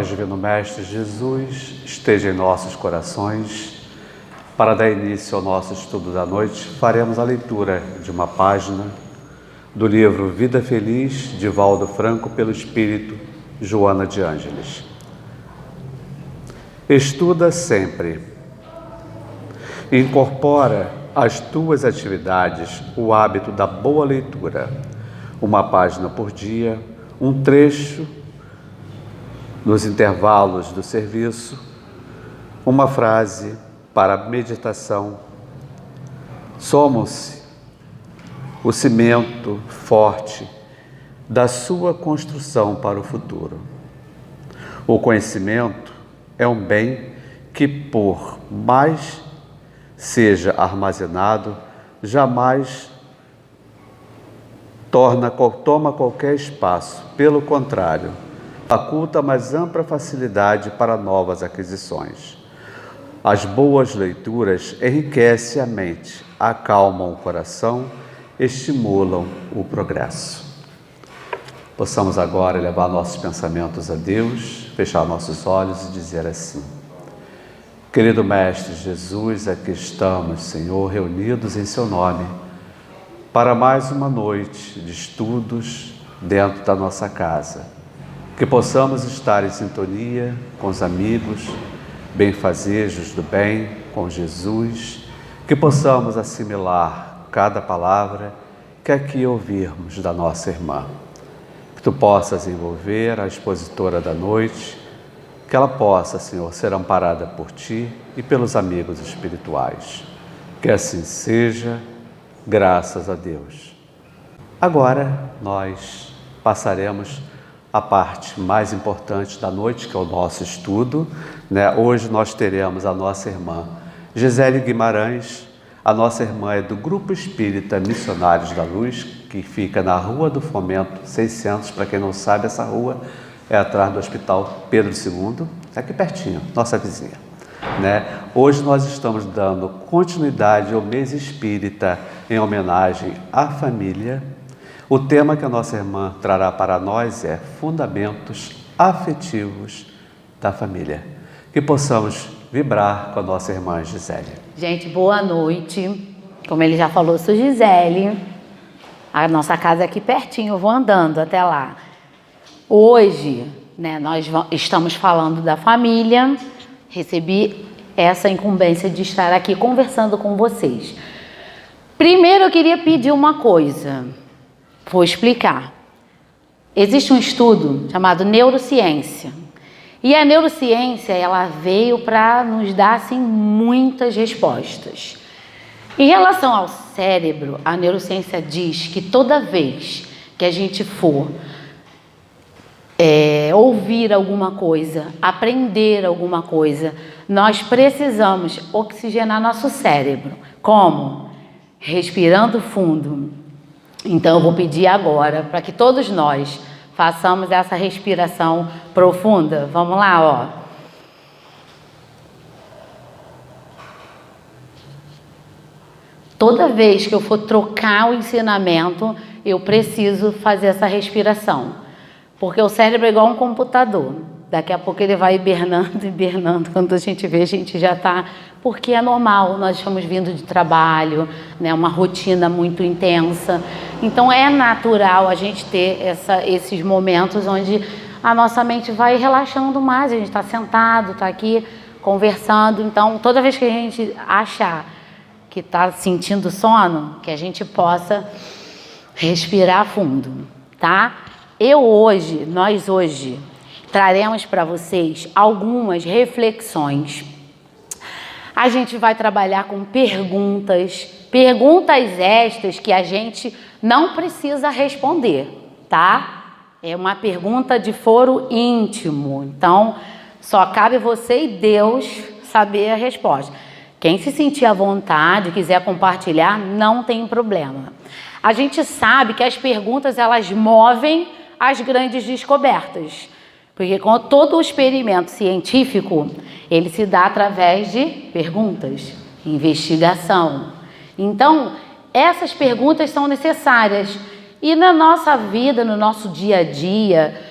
paz, Divino Mestre Jesus, esteja em nossos corações. Para dar início ao nosso estudo da noite, faremos a leitura de uma página do livro Vida Feliz, de Valdo Franco, pelo Espírito Joana de Ângeles. Estuda sempre. Incorpora às tuas atividades o hábito da boa leitura. Uma página por dia, um trecho nos intervalos do serviço, uma frase para meditação. Somos o cimento forte da sua construção para o futuro. O conhecimento é um bem que, por mais seja armazenado, jamais toma qualquer espaço. Pelo contrário, faculta mais ampla facilidade para novas aquisições. As boas leituras enriquecem a mente, acalmam o coração, estimulam o progresso. Possamos agora elevar nossos pensamentos a Deus, fechar nossos olhos e dizer assim: querido Mestre Jesus, aqui estamos, Senhor, reunidos em Seu nome, para mais uma noite de estudos dentro da nossa casa. Que possamos estar em sintonia com os amigos, benfazejos do bem, com Jesus, que possamos assimilar cada palavra que aqui ouvirmos da nossa irmã. Que Tu possas envolver a expositora da noite, que ela possa, Senhor, ser amparada por Ti e pelos amigos espirituais. Que assim seja, graças a Deus. Agora nós passaremos a parte mais importante da noite, que é o nosso estudo, né? Hoje nós teremos a nossa irmã Gisele Guimarães. A nossa irmã é do Grupo Espírita Missionários da Luz, que fica na Rua do Fomento 600. Para quem não sabe, essa rua é atrás do Hospital Pedro II, aqui pertinho, nossa vizinha, né? Hoje nós estamos dando continuidade ao mês espírita em homenagem à família. O tema que a nossa irmã trará para nós é Fundamentos Afetivos da Família. Que possamos vibrar com a nossa irmã Gisele. Gente, boa noite. Como ele já falou, sou Gisele. A nossa casa é aqui pertinho, eu vou andando até lá. Hoje, né, nós estamos falando da família. Recebi essa incumbência de estar aqui conversando com vocês. Primeiro eu queria pedir uma coisa. Vou explicar. Existe um estudo chamado neurociência. E a neurociência, ela veio para nos dar, assim, muitas respostas. Em relação ao cérebro, a neurociência diz que toda vez que a gente for ouvir alguma coisa, aprender alguma coisa, nós precisamos oxigenar nosso cérebro. Como? Respirando fundo. Então, eu vou pedir agora para que todos nós façamos essa respiração profunda. Vamos lá, ó. Toda vez que eu for trocar o ensinamento, eu preciso fazer essa respiração. Porque o cérebro é igual um computador. Daqui a pouco ele vai hibernando, hibernando. Quando a gente vê, a gente já está... Porque é normal, nós estamos vindo de trabalho, né, uma rotina muito intensa. Então é natural a gente ter esses momentos onde a nossa mente vai relaxando mais. A gente está sentado, está aqui conversando. Então, toda vez que a gente achar que está sentindo sono, que a gente possa respirar fundo, tá? Nós hoje, traremos para vocês algumas reflexões. A gente vai trabalhar com perguntas estas que a gente não precisa responder, tá? É uma pergunta de foro íntimo, então só cabe você e Deus saber a resposta. Quem se sentir à vontade, quiser compartilhar, não tem problema. A gente sabe que as perguntas, elas movem as grandes descobertas. Porque com todo o experimento científico, ele se dá através de perguntas, investigação. Então, essas perguntas são necessárias. E na nossa vida, no nosso dia a dia,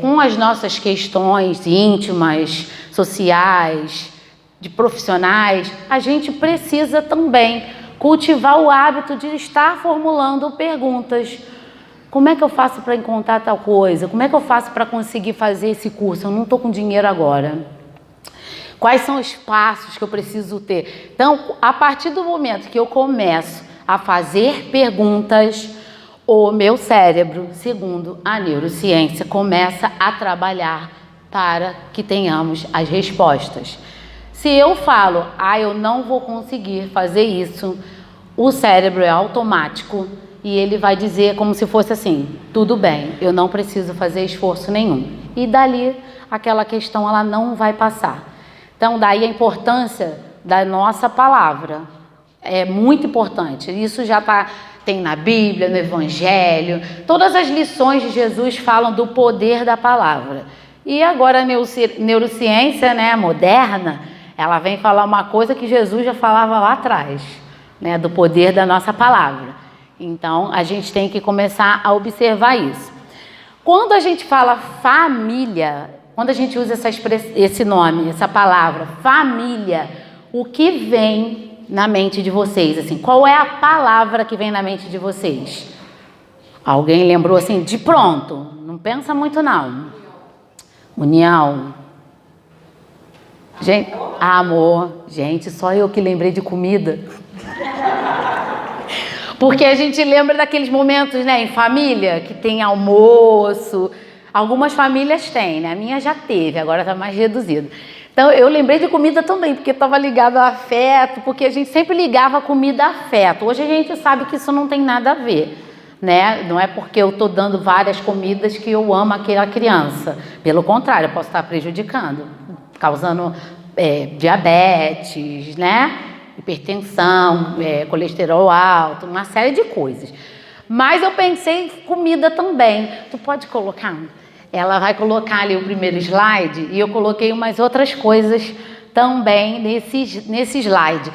com as nossas questões íntimas, sociais, de profissionais, a gente precisa também cultivar o hábito de estar formulando perguntas. Como é que eu faço para encontrar tal coisa? Como é que eu faço para conseguir fazer esse curso? Eu não estou com dinheiro agora. Quais são os passos que eu preciso ter? Então, a partir do momento que eu começo a fazer perguntas, o meu cérebro, segundo a neurociência, começa a trabalhar para que tenhamos as respostas. Se eu falo, eu não vou conseguir fazer isso, o cérebro é automático e ele vai dizer como se fosse assim, tudo bem, eu não preciso fazer esforço nenhum. E dali, aquela questão ela não vai passar. Então, daí a importância da nossa palavra. É muito importante. Isso já tem na Bíblia, no Evangelho. Todas as lições de Jesus falam do poder da palavra. E agora a neurociência, né, moderna, ela vem falar uma coisa que Jesus já falava lá atrás, né, do poder da nossa palavra. Então, a gente tem que começar a observar isso. Quando a gente fala família, quando a gente usa esse nome, essa palavra, família, o que vem na mente de vocês? Assim, qual é a palavra que vem na mente de vocês? Alguém lembrou assim, de pronto? Não pensa muito não. União. Gente, amor. Gente, só eu que lembrei de comida. Porque a gente lembra daqueles momentos, né, em família, que tem almoço. Algumas famílias têm, né? A minha já teve, agora está mais reduzido. Então, eu lembrei de comida também, porque estava ligado a afeto, porque a gente sempre ligava a comida a afeto. Hoje a gente sabe que isso não tem nada a ver, né? Não é porque eu estou dando várias comidas que eu amo aquela criança. Pelo contrário, eu posso estar prejudicando, causando diabetes, né? Hipertensão, colesterol alto, uma série de coisas. Mas eu pensei em comida também. Tu pode colocar? Ela vai colocar ali o primeiro slide e eu coloquei umas outras coisas também nesse slide.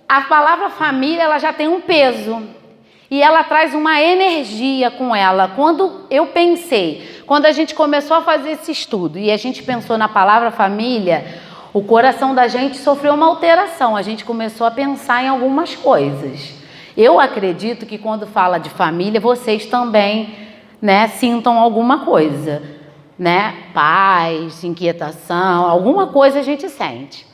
A palavra família, ela já tem um peso e ela traz uma energia com ela. Quando a gente começou a fazer esse estudo e a gente pensou na palavra família, o coração da gente sofreu uma alteração. A gente começou a pensar em algumas coisas. Eu acredito que quando fala de família, vocês também, né, sintam alguma coisa, né? Paz, inquietação, alguma coisa a gente sente.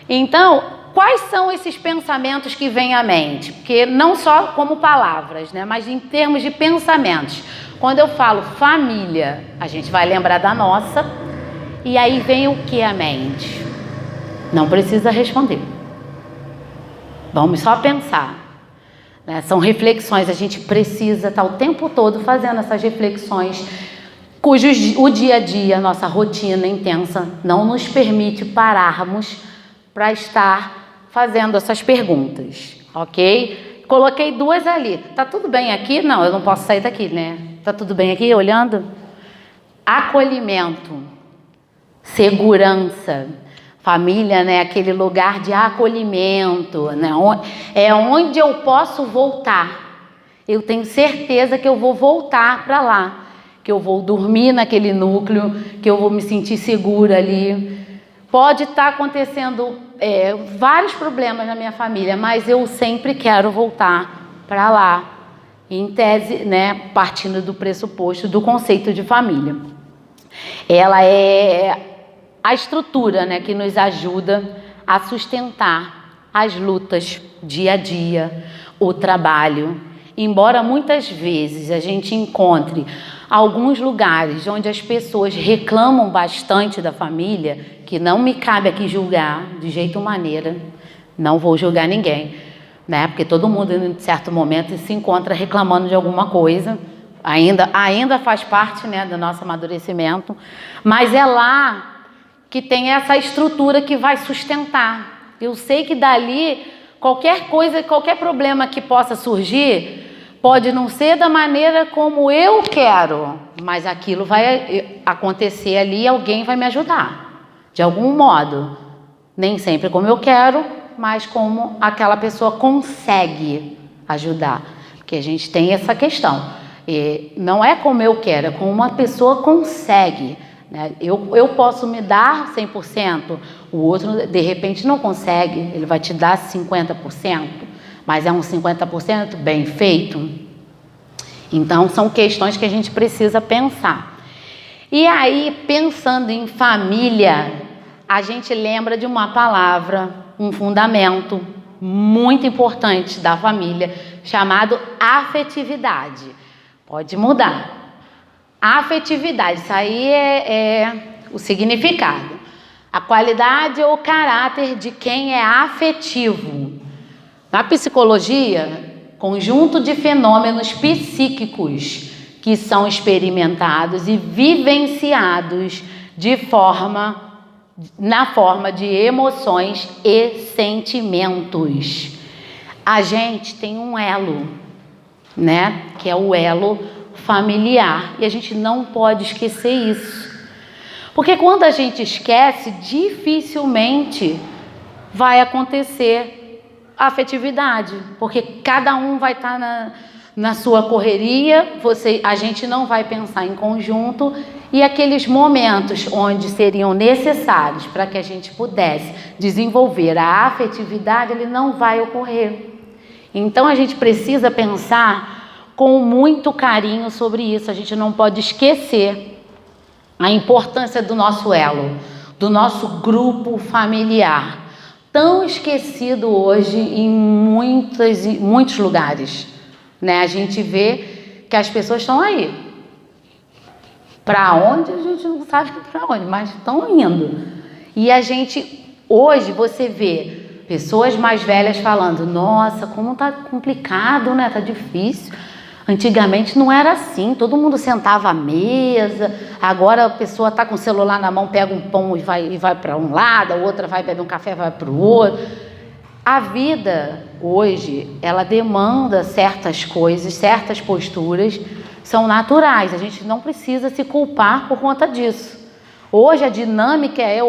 Então, quais são esses pensamentos que vêm à mente? Porque não só como palavras, né, mas em termos de pensamentos. Quando eu falo família, a gente vai lembrar da nossa, e aí vem o que à mente? Não precisa responder. Vamos só pensar. São reflexões, a gente precisa estar o tempo todo fazendo essas reflexões, o dia a dia, a nossa rotina intensa, não nos permite pararmos para estar fazendo essas perguntas, ok? Coloquei duas ali. Tá tudo bem aqui? Não, eu não posso sair daqui, né? Tá tudo bem aqui, olhando? Acolhimento, segurança. Família, né, aquele lugar de acolhimento, né, é onde eu posso voltar. Eu tenho certeza que eu vou voltar para lá, que eu vou dormir naquele núcleo, que eu vou me sentir segura ali. Pode estar acontecendo vários problemas na minha família, mas eu sempre quero voltar para lá, em tese, né, partindo do pressuposto do conceito de família. Ela é a estrutura, né, que nos ajuda a sustentar as lutas dia a dia, o trabalho. Embora muitas vezes a gente encontre alguns lugares onde as pessoas reclamam bastante da família, que não me cabe aqui julgar de jeito maneira, não vou julgar ninguém, né, porque todo mundo em certo momento se encontra reclamando de alguma coisa, ainda faz parte, né, do nosso amadurecimento, mas é lá que tem essa estrutura que vai sustentar. Eu sei que dali, qualquer coisa, qualquer problema que possa surgir, pode não ser da maneira como eu quero, mas aquilo vai acontecer ali e alguém vai me ajudar, de algum modo. Nem sempre como eu quero, mas como aquela pessoa consegue ajudar. Porque a gente tem essa questão. não é como eu quero, é como uma pessoa consegue, né? Eu posso me dar 100%, o outro de repente não consegue, ele vai te dar 50%, mas é um 50% bem feito. Então são questões que a gente precisa pensar. E aí, pensando em família, a gente lembra de uma palavra, um fundamento muito importante da família, chamado afetividade. Pode mudar. Afetividade, isso aí é o significado. A qualidade ou caráter de quem é afetivo. Na psicologia, conjunto de fenômenos psíquicos que são experimentados e vivenciados na forma de emoções e sentimentos. A gente tem um elo, né? Que é o elo familiar. E a gente não pode esquecer isso. Porque quando a gente esquece, dificilmente vai acontecer a afetividade. Porque cada um vai estar na sua correria, a gente não vai pensar em conjunto, e aqueles momentos onde seriam necessários para que a gente pudesse desenvolver a afetividade, ele não vai ocorrer. Então a gente precisa pensar com muito carinho sobre isso. A gente não pode esquecer a importância do nosso elo, do nosso grupo familiar, tão esquecido hoje em muitos lugares. Né? A gente vê que as pessoas estão aí. Para onde? A gente não sabe para onde, mas estão indo. E a gente, hoje, você vê pessoas mais velhas falando: nossa, como tá complicado, né? Tá difícil. Antigamente não era assim, todo mundo sentava à mesa, agora a pessoa está com o celular na mão, pega um pão e vai para um lado, a outra vai beber um café e vai para o outro. A vida hoje, ela demanda certas coisas, certas posturas, são naturais, a gente não precisa se culpar por conta disso. Hoje a dinâmica é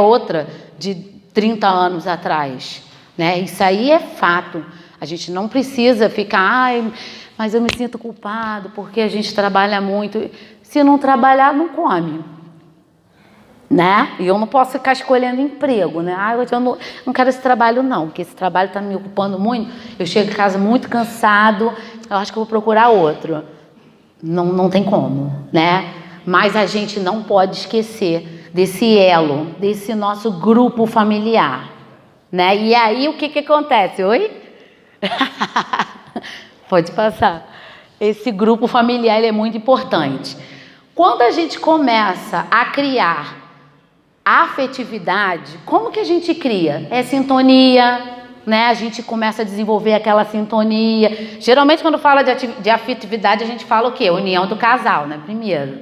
outra de 30 anos atrás, né? Isso aí é fato. A gente não precisa ficar, mas eu me sinto culpado porque a gente trabalha muito. Se não trabalhar, não come. Né? E eu não posso ficar escolhendo emprego, né? Eu não quero esse trabalho não, porque esse trabalho está me ocupando muito, eu chego em casa muito cansado, eu acho que eu vou procurar outro. Não tem como, né? Mas a gente não pode esquecer desse elo, desse nosso grupo familiar, né? E aí o que acontece? Oi? Pode passar. Esse grupo familiar ele é muito importante. Quando a gente começa a criar afetividade, como que a gente cria? É sintonia, né? A gente começa a desenvolver aquela sintonia. Geralmente quando fala de afetividade a gente fala o quê? União do casal, né? Primeiro,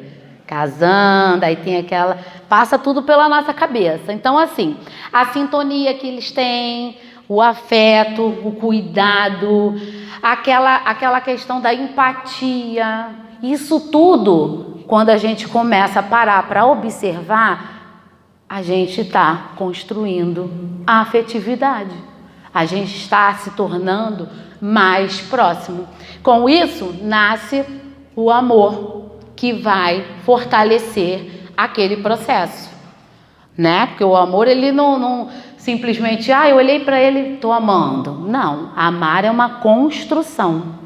casando, aí tem aquela... Passa tudo pela nossa cabeça. Então assim, a sintonia que eles têm, o afeto, o cuidado, aquela questão da empatia, isso tudo, quando a gente começa a parar para observar, a gente está construindo a afetividade. A gente está se tornando mais próximo. Com isso, nasce o amor, que vai fortalecer aquele processo, né? Porque o amor, ele não simplesmente, eu olhei para ele, estou amando. Não, amar é uma construção.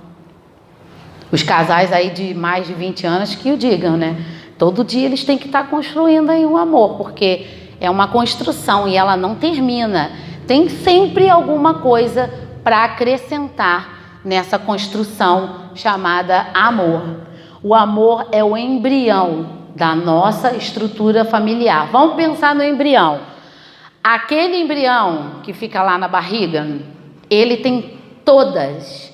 Os casais aí de mais de 20 anos que o digam, né? Todo dia eles têm que estar construindo aí um amor, porque é uma construção e ela não termina. Tem sempre alguma coisa para acrescentar nessa construção chamada amor. O amor é o embrião da nossa estrutura familiar. Vamos pensar no embrião. Aquele embrião que fica lá na barriga, ele tem todas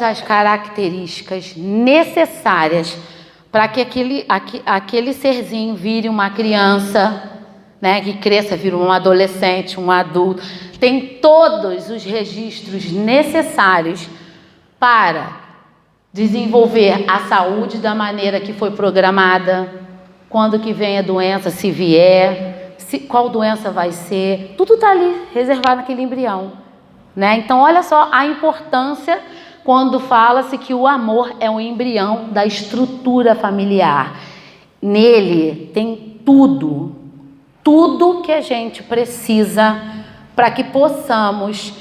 as características necessárias para que aquele serzinho vire uma criança, né, que cresça, vire um adolescente, um adulto. Tem todos os registros necessários para desenvolver a saúde da maneira que foi programada, quando que vem a doença, se vier, qual doença vai ser, tudo está ali reservado naquele embrião, né? Então olha só a importância quando fala-se que o amor é o embrião da estrutura familiar. Nele tem tudo que a gente precisa para que possamos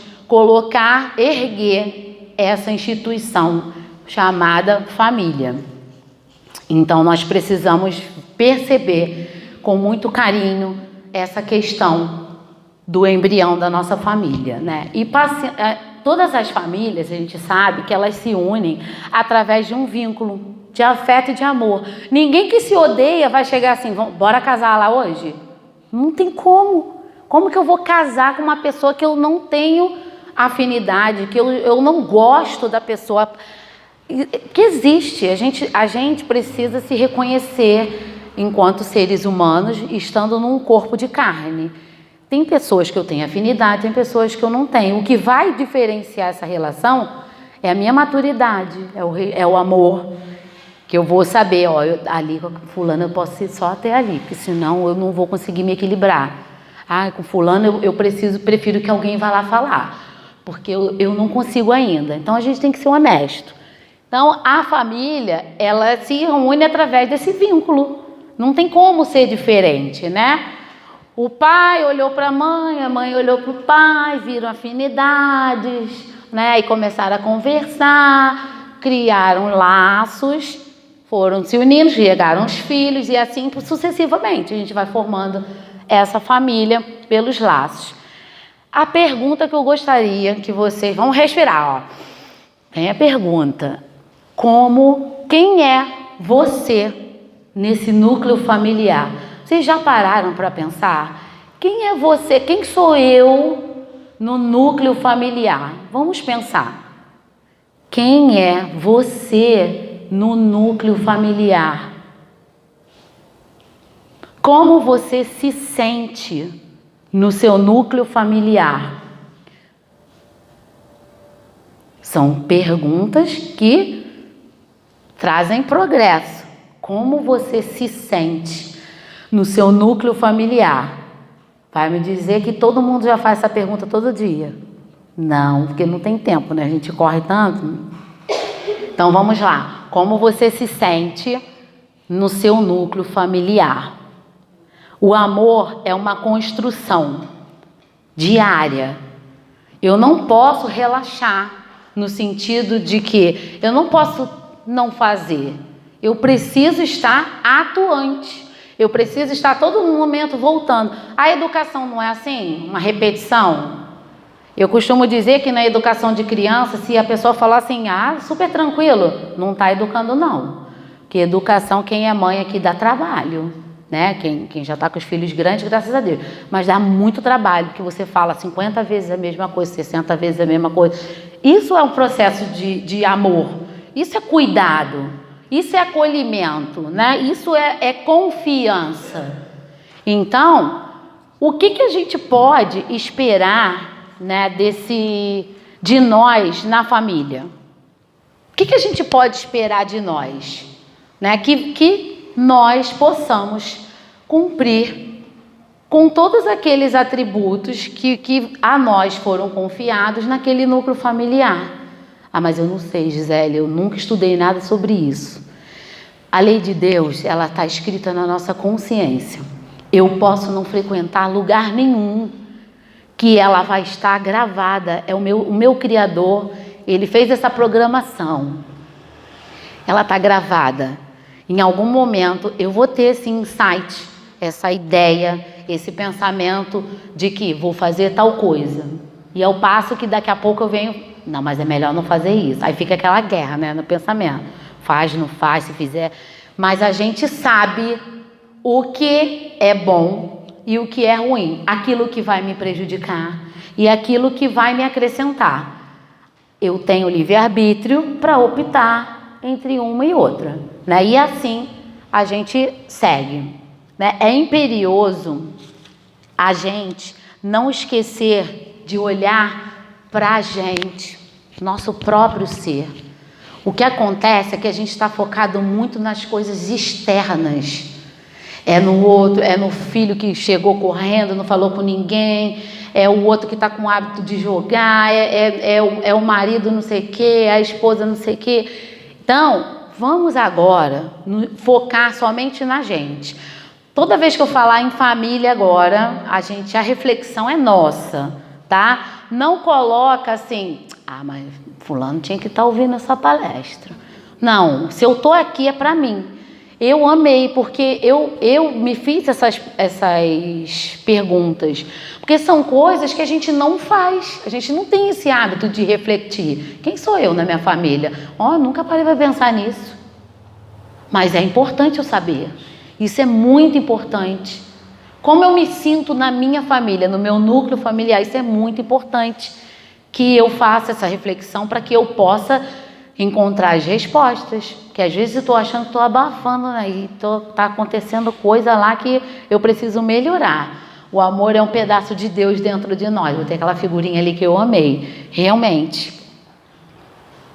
erguer essa instituição chamada família. Então nós precisamos perceber com muito carinho essa questão do embrião da nossa família, né? E todas as famílias, a gente sabe que elas se unem através de um vínculo de afeto e de amor. Ninguém que se odeia vai chegar assim, bora casar lá hoje? Não tem como. Como que eu vou casar com uma pessoa que eu não tenho afinidade, que eu não gosto da pessoa? Que existe. A gente precisa se reconhecer enquanto seres humanos, estando num corpo de carne. Tem pessoas que eu tenho afinidade, tem pessoas que eu não tenho. O que vai diferenciar essa relação é a minha maturidade, é o amor. Que eu vou saber, ali com fulano eu posso ir só até ali, porque senão eu não vou conseguir me equilibrar. Com fulano eu prefiro que alguém vá lá falar, porque eu não consigo ainda. Então a gente tem que ser honesto. Então a família, ela se reúne através desse vínculo. Não tem como ser diferente, né? O pai olhou para a mãe olhou para o pai, viram afinidades, né? E começaram a conversar, criaram laços, foram se unindo, chegaram os filhos e assim sucessivamente. A gente vai formando essa família pelos laços. A pergunta que eu gostaria que vocês... Vamos respirar, Tem a pergunta. Quem é você nesse núcleo familiar? Vocês já pararam para pensar? Quem é você? Quem sou eu no núcleo familiar? Vamos pensar. Quem é você no núcleo familiar? Como você se sente no seu núcleo familiar? São perguntas que trazem progresso. Como você se sente no seu núcleo familiar? Vai me dizer que todo mundo já faz essa pergunta todo dia? Não, porque não tem tempo, né? A gente corre tanto. Então vamos lá. Como você se sente no seu núcleo familiar? O amor é uma construção diária. Eu não posso relaxar no sentido de que eu não posso não fazer. Eu preciso estar atuante. Eu preciso estar todo momento voltando. A educação não é assim? Uma repetição? Eu costumo dizer que na educação de criança, se a pessoa falar assim, super tranquilo, não está educando não. Porque educação, quem é mãe aqui dá trabalho, né? Quem já está com os filhos grandes, graças a Deus. Mas dá muito trabalho, porque você fala 50 vezes a mesma coisa, 60 vezes a mesma coisa. Isso é um processo de amor. Isso é cuidado. Isso é acolhimento, né? Isso é confiança. Então, o que a gente pode esperar, né, de nós na família? O que a gente pode esperar de nós? Né? Que nós possamos cumprir com todos aqueles atributos que a nós foram confiados naquele núcleo familiar. Mas eu não sei, Gisele, eu nunca estudei nada sobre isso. A lei de Deus, ela está escrita na nossa consciência. Eu posso não frequentar lugar nenhum que ela vai estar gravada. É o meu Criador, ele fez essa programação. Ela está gravada. Em algum momento eu vou ter esse insight, essa ideia, esse pensamento de que vou fazer tal coisa. E ao passo que daqui a pouco eu venho... Não, mas é melhor não fazer isso. Aí fica aquela guerra, né, no pensamento. Faz, não faz, se fizer. Mas a gente sabe o que é bom e o que é ruim. Aquilo que vai me prejudicar e aquilo que vai me acrescentar. Eu tenho livre-arbítrio para optar entre uma e outra, né? E assim a gente segue, né? É imperioso a gente não esquecer de olhar para a gente, nosso próprio ser. O que acontece é que a gente está focado muito nas coisas externas. É no outro, é no filho que chegou correndo, não falou com ninguém, é o outro que está com o hábito de jogar, é o marido não sei o quê, a esposa não sei o quê. Então, vamos agora focar somente na gente. Toda vez que eu falar em família agora, a reflexão é nossa, tá? Não coloca assim, mas fulano tinha que estar ouvindo essa palestra. Não, se eu estou aqui é para mim. Eu amei, porque eu me fiz essas perguntas. Porque são coisas que a gente não faz. A gente não tem esse hábito de refletir. Quem sou eu na minha família? Nunca parei para pensar nisso. Mas é importante eu saber. Isso é muito importante. Como eu me sinto na minha família, no meu núcleo familiar, isso é muito importante. Que eu faça essa reflexão para que eu possa encontrar as respostas, que às vezes eu estou achando que estou abafando, né? E tá acontecendo coisa lá que eu preciso melhorar. O amor é um pedaço de Deus dentro de nós. Vou ter aquela figurinha ali que eu amei. Realmente,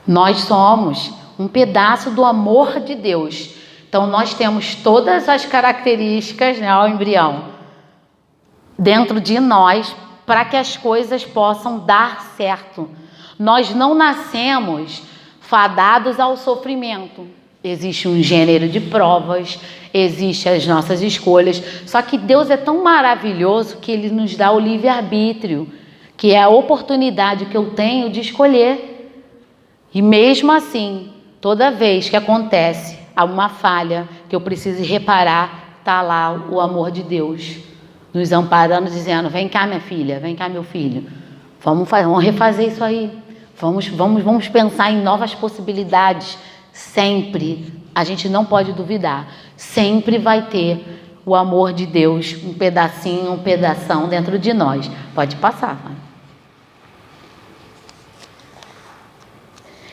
nós somos um pedaço do amor de Deus. Então nós temos todas as características, né, ao embrião, dentro de nós, para que as coisas possam dar certo. Nós não nascemos fadados ao sofrimento. Existe um gênero de provas, existem as nossas escolhas. Só que Deus é tão maravilhoso que Ele nos dá o livre-arbítrio, que é a oportunidade que eu tenho de escolher. E mesmo assim, toda vez que acontece alguma falha que eu preciso reparar, está lá o amor de Deus nos amparando, dizendo: vem cá, minha filha, vem cá, meu filho, vamos refazer isso aí. Vamos pensar em novas possibilidades. Sempre, a gente não pode duvidar, sempre vai ter o amor de Deus, um pedacinho, um pedação dentro de nós. Pode passar. Vai.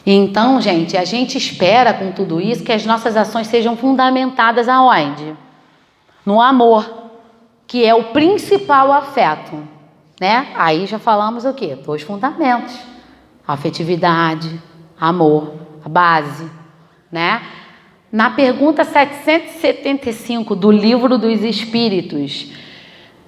Então, gente, a gente espera com tudo isso que as nossas ações sejam fundamentadas aonde? No amor, que é o principal afeto, né? Aí já falamos o quê? 2 fundamentos. Afetividade, amor, a base, né? Na pergunta 775 do Livro dos Espíritos,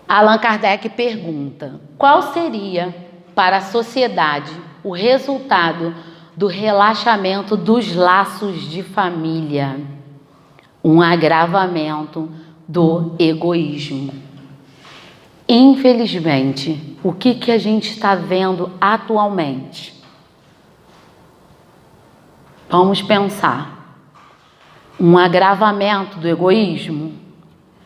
Allan Kardec pergunta: qual seria para a sociedade o resultado do relaxamento dos laços de família? Um agravamento do egoísmo. Infelizmente, o que a gente está vendo atualmente? Vamos pensar. Um agravamento do egoísmo?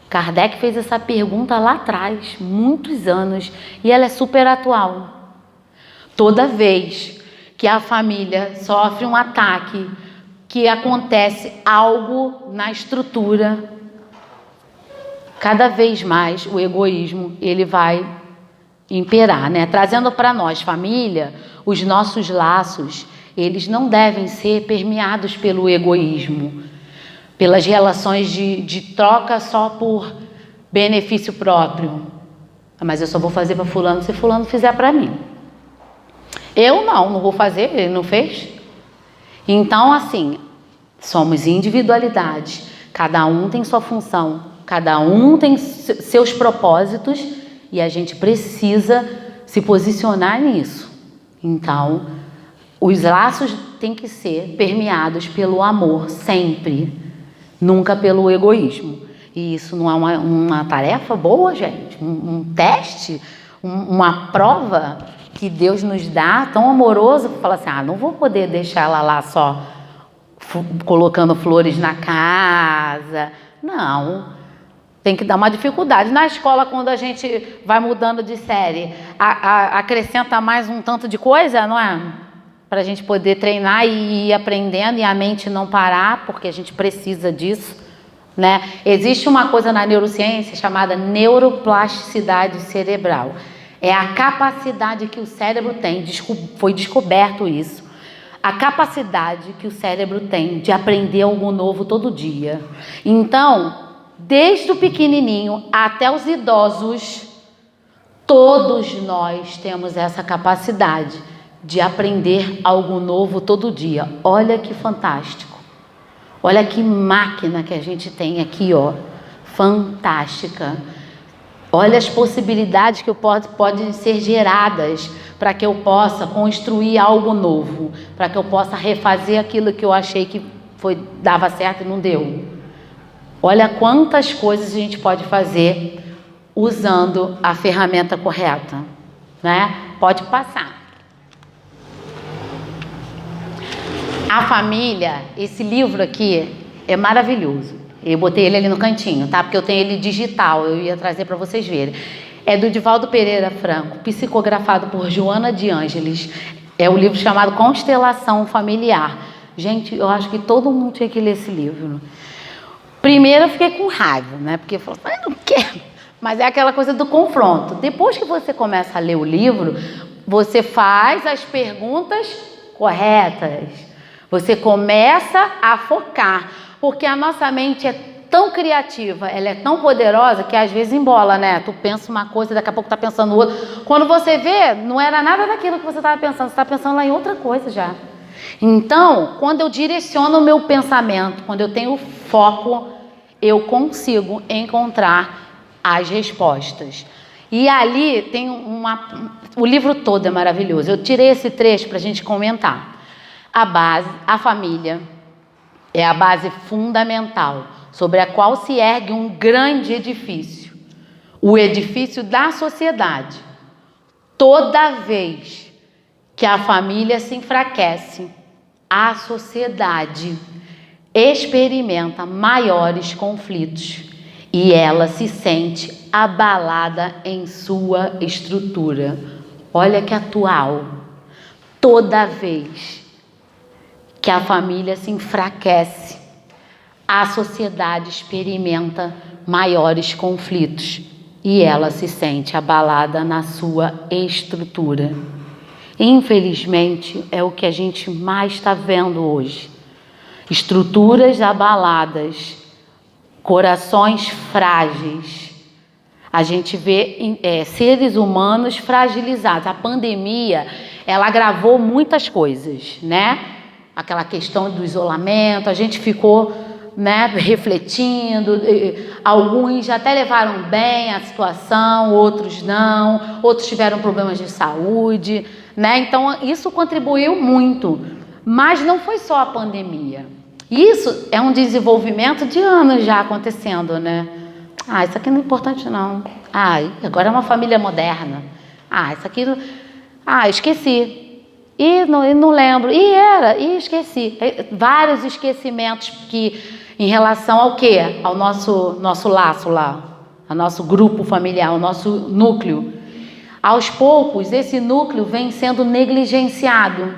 Kardec fez essa pergunta lá atrás, muitos anos, e ela é super atual. Toda vez que a família sofre um ataque, que acontece algo na estrutura, cada vez mais o egoísmo ele vai imperar, né? Trazendo para nós, família, os nossos laços, eles não devem ser permeados pelo egoísmo, pelas relações de troca só por benefício próprio. Mas eu só vou fazer para fulano se fulano fizer para mim. Eu não vou fazer, ele não fez. Então, assim, somos individualidades, cada um tem sua função, cada um tem seus propósitos e a gente precisa se posicionar nisso. Então, os laços têm que ser permeados pelo amor sempre, nunca pelo egoísmo. E isso não é uma tarefa boa, gente? Um teste? Uma prova que Deus nos dá tão amoroso que fala assim: não vou poder deixar ela lá só colocando flores na casa. Não, tem que dar uma dificuldade. Na escola, quando a gente vai mudando de série, acrescenta mais um tanto de coisa, não é? Para a gente poder treinar e ir aprendendo e a mente não parar, porque a gente precisa disso, né? Existe uma coisa na neurociência chamada neuroplasticidade cerebral. É a capacidade que o cérebro tem, foi descoberto isso, a capacidade que o cérebro tem de aprender algo novo todo dia. Então, desde o pequenininho até os idosos, todos nós temos essa capacidade de aprender algo novo todo dia. Olha que fantástico. Olha que máquina que a gente tem aqui, ó, fantástica. Olha as possibilidades que podem ser geradas para que eu possa construir algo novo, para que eu possa refazer aquilo que eu achei que dava certo e não deu. Olha quantas coisas a gente pode fazer usando a ferramenta correta, né? Pode passar. A família, esse livro aqui é maravilhoso. Eu botei ele ali no cantinho, tá? Porque eu tenho ele digital, eu ia trazer para vocês verem. É do Divaldo Pereira Franco, psicografado por Joana de Ângeles. É o livro chamado Constelação Familiar. Gente, eu acho que todo mundo tinha que ler esse livro. Primeiro eu fiquei com raiva, né? Porque eu falei, eu não quero. Mas é aquela coisa do confronto. Depois que você começa a ler o livro, você faz as perguntas corretas. Você começa a focar. Porque a nossa mente é tão criativa, ela é tão poderosa que às vezes embola, né? Tu pensa uma coisa, daqui a pouco tá pensando outra. Quando você vê, não era nada daquilo que você estava pensando, você está pensando lá em outra coisa já. Então, quando eu direciono o meu pensamento, quando eu tenho foco, eu consigo encontrar as respostas. E ali tem o livro todo é maravilhoso. Eu tirei esse trecho para a gente comentar. A base, a família, é a base fundamental sobre a qual se ergue um grande edifício, o edifício da sociedade. Toda vez que a família se enfraquece, a sociedade experimenta maiores conflitos e ela se sente abalada em sua estrutura. Olha que atual. Toda vez que a família se enfraquece, a sociedade experimenta maiores conflitos e ela se sente abalada na sua estrutura. Infelizmente, é o que a gente mais está vendo hoje. Estruturas abaladas, corações frágeis. A gente vê seres humanos fragilizados. A pandemia, ela agravou muitas coisas, né? Aquela questão do isolamento, a gente ficou, né, refletindo, alguns até levaram bem a situação, outros não, outros tiveram problemas de saúde, né? Então isso contribuiu muito, mas não foi só a pandemia. Isso é um desenvolvimento de anos já acontecendo, né? Isso aqui não é importante não. Agora é uma família moderna. Isso aqui, esqueci. E não lembro. Esqueci. Vários esquecimentos que em relação ao quê? Ao nosso laço lá, ao nosso grupo familiar, ao nosso núcleo. Aos poucos, esse núcleo vem sendo negligenciado.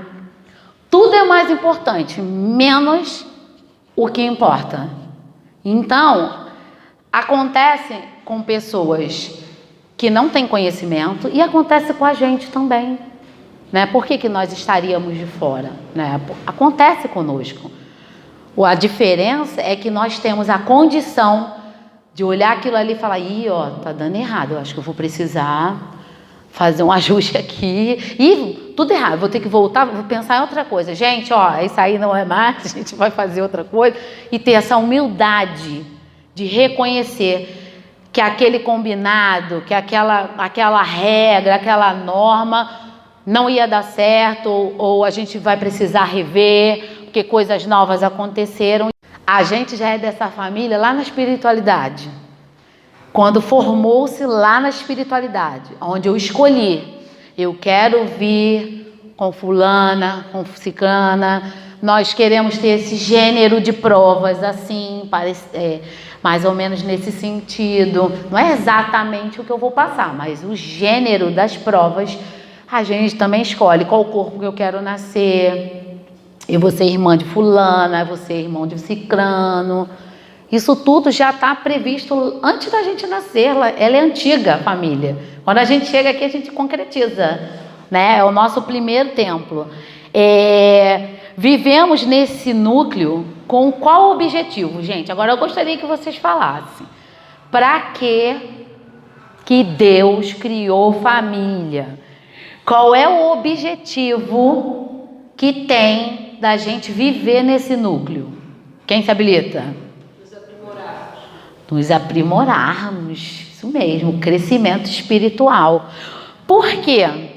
Tudo é mais importante, menos o que importa. Então, acontece com pessoas que não têm conhecimento e acontece com a gente também. Né? Por que nós estaríamos de fora? Né? Acontece conosco. A diferença é que nós temos a condição de olhar aquilo ali e falar, tá dando errado, eu acho que eu vou precisar fazer um ajuste aqui, e tudo errado, vou ter que voltar, vou pensar em outra coisa. Gente, isso aí não é mais, a gente vai fazer outra coisa, e ter essa humildade de reconhecer que aquele combinado, que aquela regra, aquela norma não ia dar certo, ou a gente vai precisar rever, porque coisas novas aconteceram. A gente já é dessa família lá na espiritualidade. Quando formou-se lá na espiritualidade, onde eu escolhi, eu quero vir com fulana, com ciclana, nós queremos ter esse gênero de provas assim, mais ou menos nesse sentido. Não é exatamente o que eu vou passar, mas o gênero das provas, a gente também escolhe qual corpo que eu quero nascer. Eu vou ser irmã de fulana, eu vou ser irmão de ciclano. Isso tudo já está previsto antes da gente nascer. Ela é antiga, a família. Quando a gente chega aqui, a gente concretiza, né? É o nosso primeiro templo. Vivemos nesse núcleo com qual objetivo, gente? Agora eu gostaria que vocês falassem. Para que Deus criou família? Qual é o objetivo que tem da gente viver nesse núcleo? Quem se habilita? nos aprimorarmos, isso mesmo, crescimento espiritual. Por quê?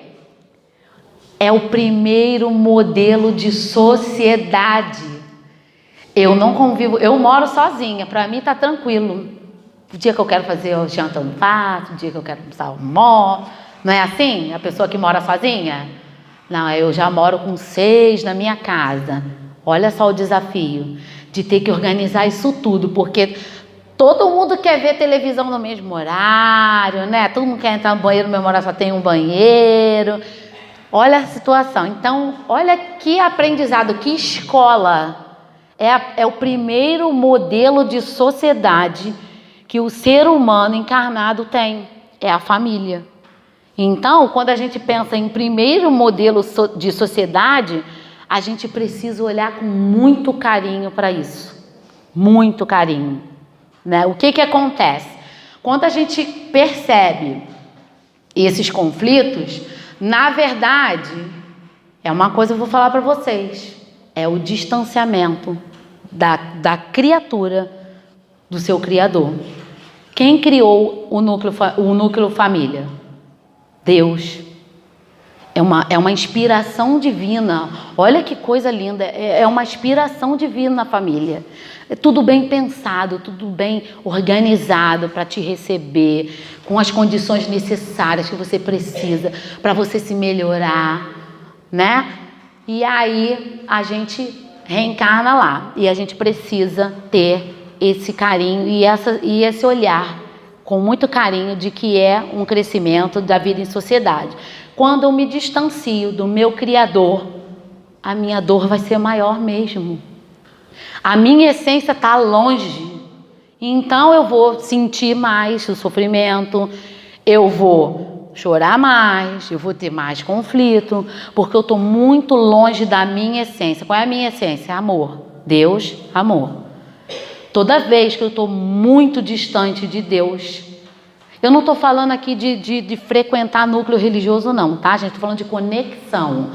É o primeiro modelo de sociedade. Eu não convivo, eu moro sozinha, para mim tá tranquilo. O dia que eu quero fazer o janta eu não faço, o dia que eu quero almoçar eu almoço. Não é assim? A pessoa que mora sozinha? Não, eu já moro com 6 na minha casa. Olha só o desafio de ter que organizar isso tudo, porque todo mundo quer ver televisão no mesmo horário, né? Todo mundo quer entrar no banheiro, no mesmo horário só tem um banheiro. Olha a situação. Então, olha que aprendizado, que escola. É o primeiro modelo de sociedade que o ser humano encarnado tem. É a família. Então, quando a gente pensa em primeiro modelo de sociedade, a gente precisa olhar com muito carinho para isso. Muito carinho. Né? O que acontece? Quando a gente percebe esses conflitos, na verdade, é uma coisa que eu vou falar para vocês. É o distanciamento da criatura do seu Criador. Quem criou o núcleo família? Deus. É uma inspiração divina. Olha que coisa linda. É uma inspiração divina na família. É tudo bem pensado, tudo bem organizado para te receber, com as condições necessárias que você precisa para você se melhorar, né? E aí a gente reencarna lá. E a gente precisa ter esse carinho e esse olhar com muito carinho de que é um crescimento da vida em sociedade. Quando eu me distancio do meu Criador, a minha dor vai ser maior mesmo. A minha essência está longe. Então eu vou sentir mais o sofrimento, eu vou chorar mais, eu vou ter mais conflito, porque eu estou muito longe da minha essência. Qual é a minha essência? Amor. Deus, amor. Toda vez que eu estou muito distante de Deus, eu não estou falando aqui de frequentar núcleo religioso não, tá, gente? Estou falando de conexão.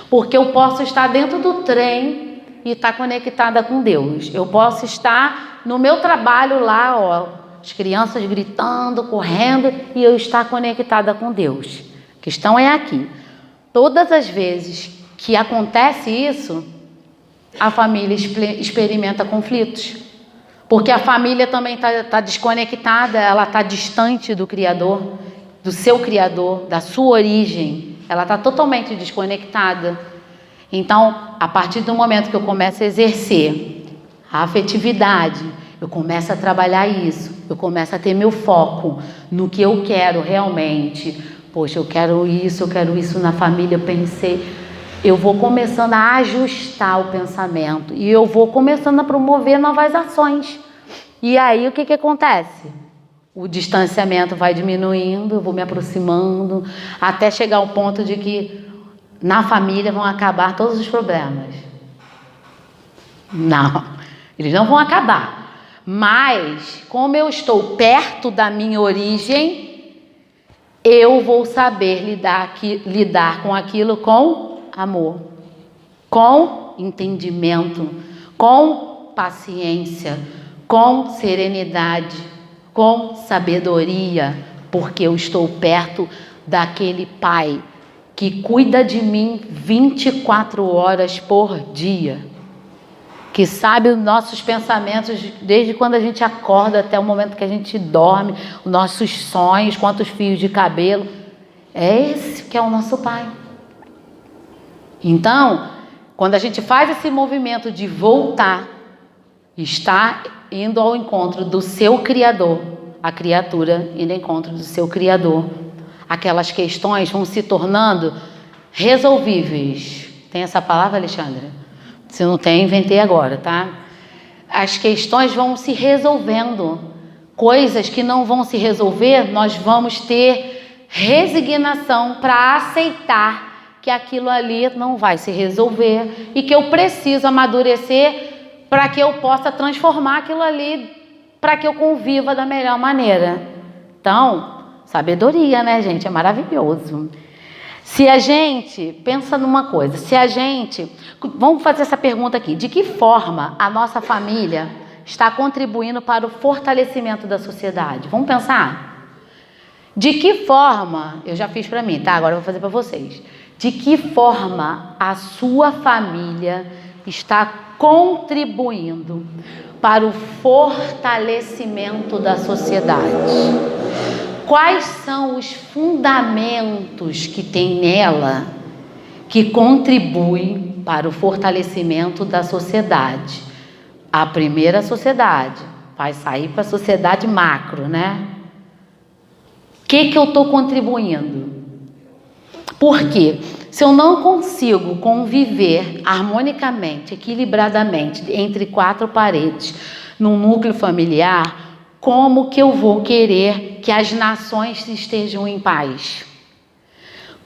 Porque eu posso estar dentro do trem e estar conectada com Deus. Eu posso estar no meu trabalho lá, ó, as crianças gritando, correndo, e eu estar conectada com Deus. A questão é aqui. Todas as vezes que acontece isso, a família experimenta conflitos. Porque a família também está desconectada, ela está distante do Criador, do seu Criador, da sua origem. Ela está totalmente desconectada. Então, a partir do momento que eu começo a exercer a afetividade, eu começo a trabalhar isso, eu começo a ter meu foco no que eu quero realmente. Poxa, eu quero isso na família, eu pensei. Eu vou começando a ajustar o pensamento e eu vou começando a promover novas ações. E aí o que acontece? O distanciamento vai diminuindo, eu vou me aproximando, até chegar ao ponto de que na família vão acabar todos os problemas. Não, eles não vão acabar. Mas, como eu estou perto da minha origem, eu vou saber lidar com aquilo com amor, com entendimento, com paciência, com serenidade, com sabedoria, porque eu estou perto daquele Pai que cuida de mim 24 horas por dia, que sabe os nossos pensamentos desde quando a gente acorda até o momento que a gente dorme, os nossos sonhos, quantos fios de cabelo. É esse que é o nosso Pai. Então, quando a gente faz esse movimento de voltar, está indo ao encontro do seu Criador, a criatura indo ao encontro do seu Criador. Aquelas questões vão se tornando resolvíveis. Tem essa palavra, Alexandra? Se não tem, inventei agora, tá? As questões vão se resolvendo. Coisas que não vão se resolver, nós vamos ter resignação para aceitar que aquilo ali não vai se resolver e que eu preciso amadurecer para que eu possa transformar aquilo ali, para que eu conviva da melhor maneira. Então, sabedoria, né, gente? É maravilhoso. Se a gente, pensa numa coisa, vamos fazer essa pergunta aqui, de que forma a nossa família está contribuindo para o fortalecimento da sociedade? Vamos pensar? De que forma, eu já fiz para mim, tá? Agora eu vou fazer para vocês. De que forma a sua família está contribuindo para o fortalecimento da sociedade? Quais são os fundamentos que tem nela que contribuem para o fortalecimento da sociedade? A primeira sociedade vai sair para a sociedade macro, né? O que eu estou contribuindo? Porque se eu não consigo conviver harmonicamente, equilibradamente, entre quatro paredes, num núcleo familiar, como que eu vou querer que as nações estejam em paz?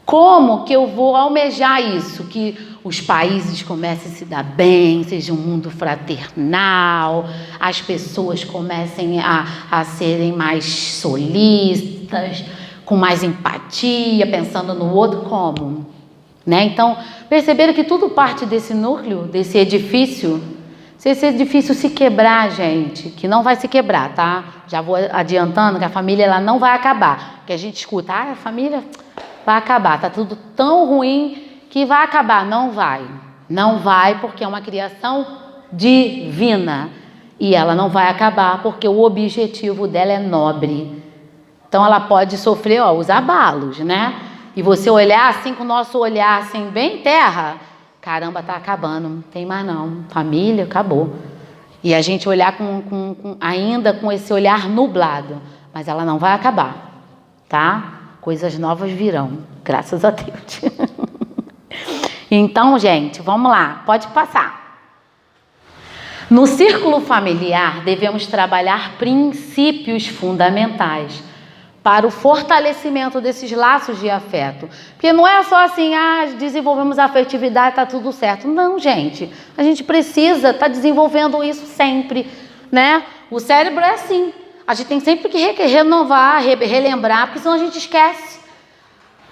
Como que eu vou almejar isso? Que os países comecem a se dar bem, seja um mundo fraternal, as pessoas comecem a serem mais solícitas, com mais empatia, pensando no outro como, né? Então, perceberam que tudo parte desse núcleo, desse edifício. Se esse edifício se quebrar, gente, que não vai se quebrar, tá? Já vou adiantando que a família ela não vai acabar. Porque a gente escuta, a família vai acabar, tá tudo tão ruim que vai acabar. Não vai. Não vai porque é uma criação divina. E ela não vai acabar porque o objetivo dela é nobre. Então ela pode sofrer os abalos, né? E você olhar assim com o nosso olhar assim bem terra, caramba, tá acabando, não tem mais não, família, acabou. E a gente olhar ainda com esse olhar nublado, mas ela não vai acabar, tá? Coisas novas virão, graças a Deus. Então, gente, vamos lá, pode passar. No círculo familiar, devemos trabalhar princípios fundamentais para o fortalecimento desses laços de afeto. Porque não é só assim, desenvolvemos a afetividade, tá tudo certo. Não, gente, a gente precisa estar desenvolvendo isso sempre, né? O cérebro é assim, a gente tem sempre que renovar, relembrar, porque senão a gente esquece.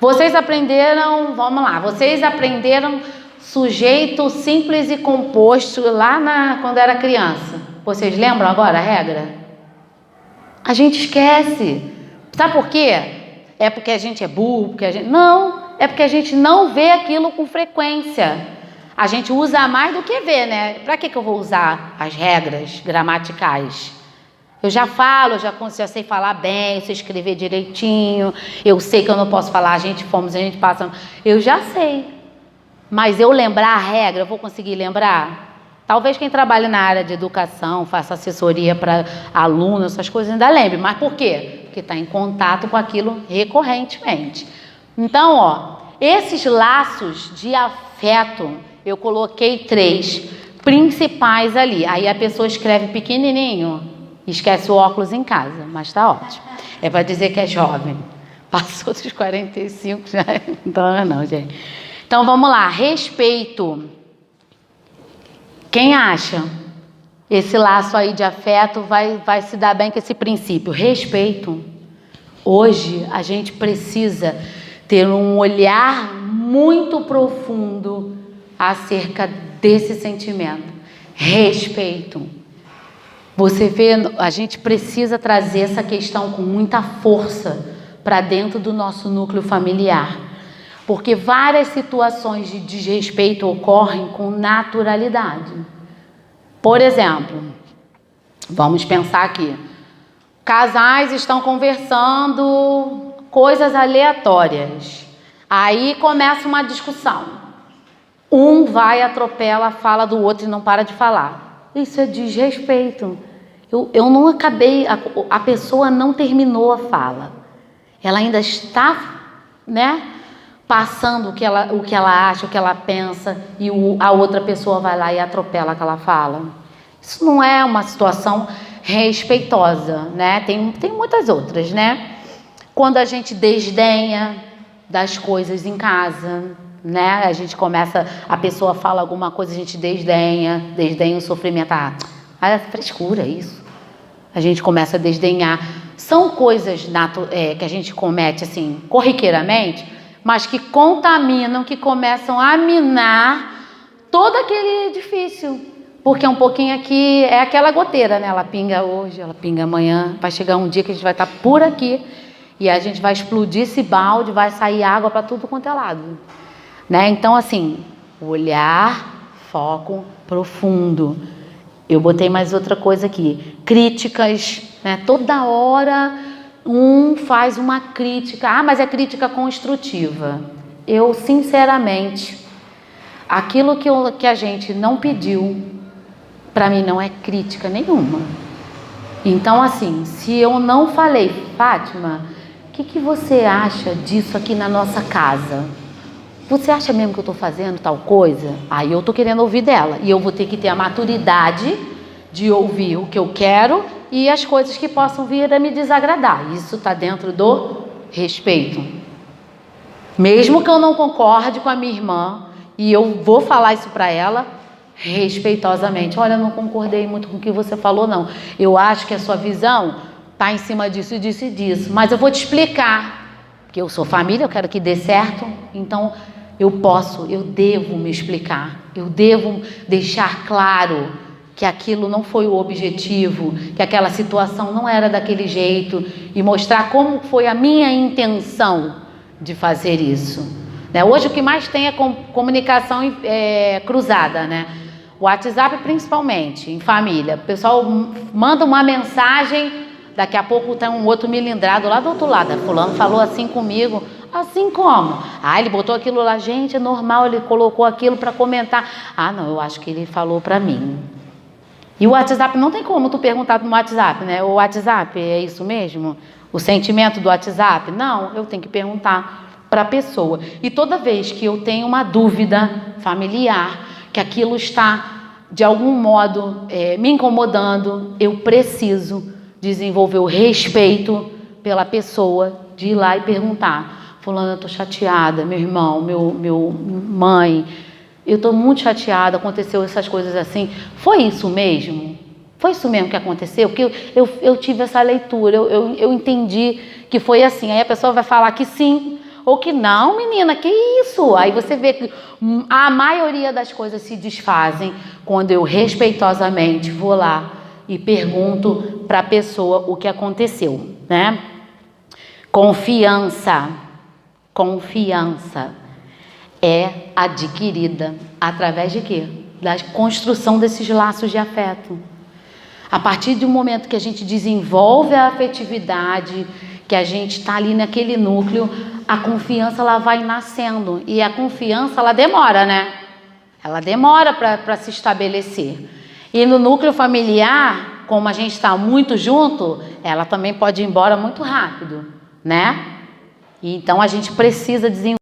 Vocês aprenderam, vamos lá, vocês aprenderam sujeito simples e composto lá quando era criança. Vocês lembram agora a regra? A gente esquece. Sabe por quê? É porque a gente é burro? Não, é porque a gente não vê aquilo com frequência. A gente usa mais do que vê, né? Para que eu vou usar as regras gramaticais? Eu já falo, já sei falar bem, sei escrever direitinho, eu sei que eu não posso falar, a gente passa. Eu já sei. Mas eu lembrar a regra, eu vou conseguir lembrar? Talvez quem trabalha na área de educação, faça assessoria para alunos, essas coisas ainda lembre. Mas por quê? Porque está em contato com aquilo recorrentemente. Então, esses laços de afeto, eu coloquei 3 principais ali. Aí a pessoa escreve pequenininho, esquece o óculos em casa, mas está ótimo. É para dizer que é jovem. Passou dos 45 já. Então, não, gente. Então, vamos lá. Respeito. Quem acha? Esse laço aí de afeto vai se dar bem com esse princípio. Respeito. Hoje a gente precisa ter um olhar muito profundo acerca desse sentimento. Respeito. Você vê, a gente precisa trazer essa questão com muita força para dentro do nosso núcleo familiar. Porque várias situações de desrespeito ocorrem com naturalidade. Por exemplo, vamos pensar aqui. Casais estão conversando coisas aleatórias. Aí começa uma discussão. Um vai, atropela a fala do outro e não para de falar. Isso é desrespeito. Eu não acabei, a pessoa não terminou a fala. Ela ainda está, né, passando o que ela acha, o que ela pensa, e a outra pessoa vai lá e atropela aquela fala. Isso não é uma situação respeitosa, né? Tem muitas outras, né? Quando a gente desdenha das coisas em casa, né? A gente começa, a pessoa fala alguma coisa, a gente desdenha o sofrimento. É frescura isso. A gente começa a desdenhar. São coisas que a gente comete assim, corriqueiramente, mas que contaminam, que começam a minar todo aquele edifício. Porque um pouquinho aqui é aquela goteira, né? Ela pinga hoje, ela pinga amanhã. Vai chegar um dia que a gente vai estar por aqui e a gente vai explodir esse balde, vai sair água para tudo quanto é lado, né? Então, assim, olhar, foco profundo. Eu botei mais outra coisa aqui. Críticas, né? Toda hora um faz uma crítica. Ah, mas é crítica construtiva. Eu, sinceramente, aquilo que a gente não pediu, para mim não é crítica nenhuma. Então, assim, se eu não falei, Fátima, o que você acha disso aqui na nossa casa? Você acha mesmo que eu estou fazendo tal coisa? Aí eu estou querendo ouvir dela. E eu vou ter que ter a maturidade de ouvir o que eu quero e as coisas que possam vir a me desagradar. Isso está dentro do respeito. Mesmo que eu não concorde com a minha irmã, e eu vou falar isso para ela, respeitosamente. Olha, eu não concordei muito com o que você falou, não. Eu acho que a sua visão está em cima disso e disso e disso. Mas eu vou te explicar. Porque eu sou família, eu quero que dê certo. Então, eu devo me explicar. Eu devo deixar claro que aquilo não foi o objetivo, que aquela situação não era daquele jeito. E mostrar como foi a minha intenção de fazer isso. Né? Hoje o que mais tem é comunicação cruzada, né? O WhatsApp principalmente, em família. O pessoal manda uma mensagem, daqui a pouco tem um outro milindrado lá do outro lado. Fulano falou assim comigo. Assim como? Ah, ele botou aquilo lá. Gente, é normal, ele colocou aquilo para comentar. Ah, não, eu acho que ele falou para mim. E o WhatsApp não tem como tu perguntar no WhatsApp, né? O WhatsApp é isso mesmo? O sentimento do WhatsApp? Não, eu tenho que perguntar para a pessoa. E toda vez que eu tenho uma dúvida familiar, que aquilo está de algum modo me incomodando, eu preciso desenvolver o respeito pela pessoa, de ir lá e perguntar: fulano, eu estou chateada, meu irmão, meu mãe, eu estou muito chateada, aconteceu essas coisas assim. Foi isso mesmo? Foi isso mesmo que aconteceu? Porque eu tive essa leitura, eu entendi que foi assim. Aí a pessoa vai falar que sim, ou que não, menina, que isso? Aí você vê que a maioria das coisas se desfazem quando eu respeitosamente vou lá e pergunto para a pessoa o que aconteceu, né? Confiança é adquirida através de quê? Da construção desses laços de afeto. A partir do momento que a gente desenvolve a afetividade, que a gente está ali naquele núcleo, a confiança ela vai nascendo. E a confiança ela demora, né? Ela demora para se estabelecer. E no núcleo familiar, como a gente está muito junto, ela também pode ir embora muito rápido, né? E então a gente precisa desenvolver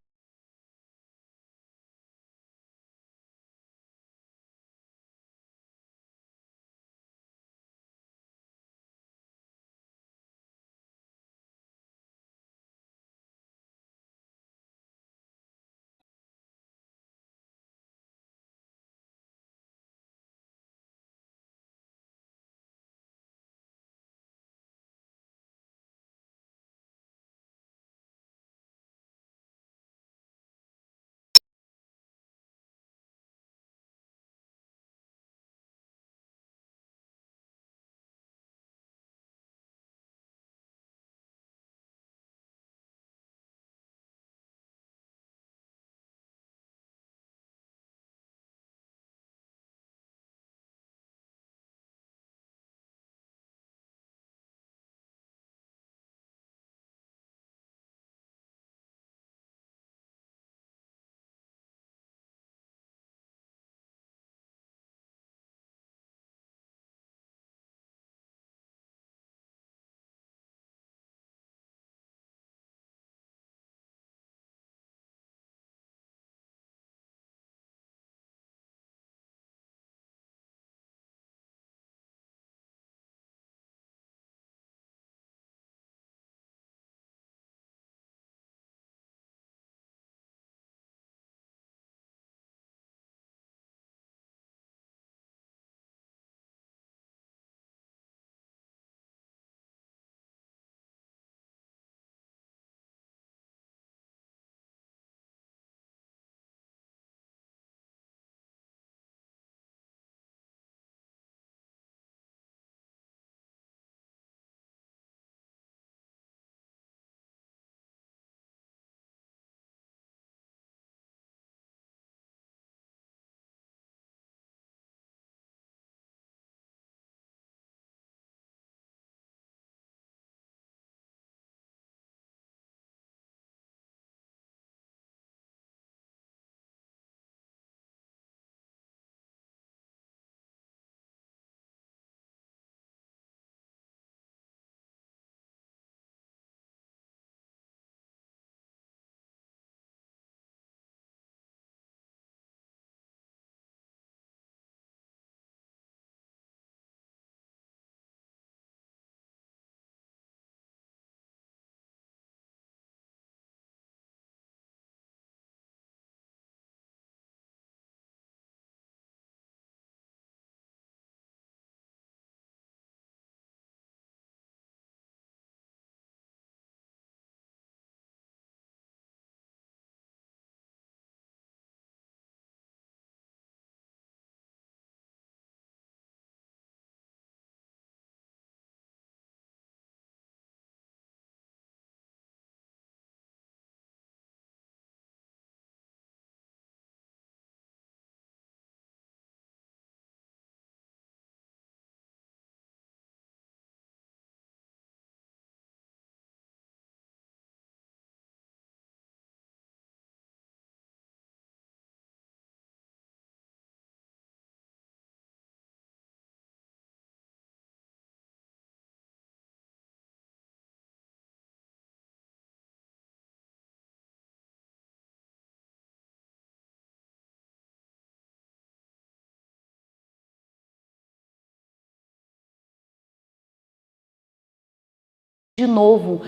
novo.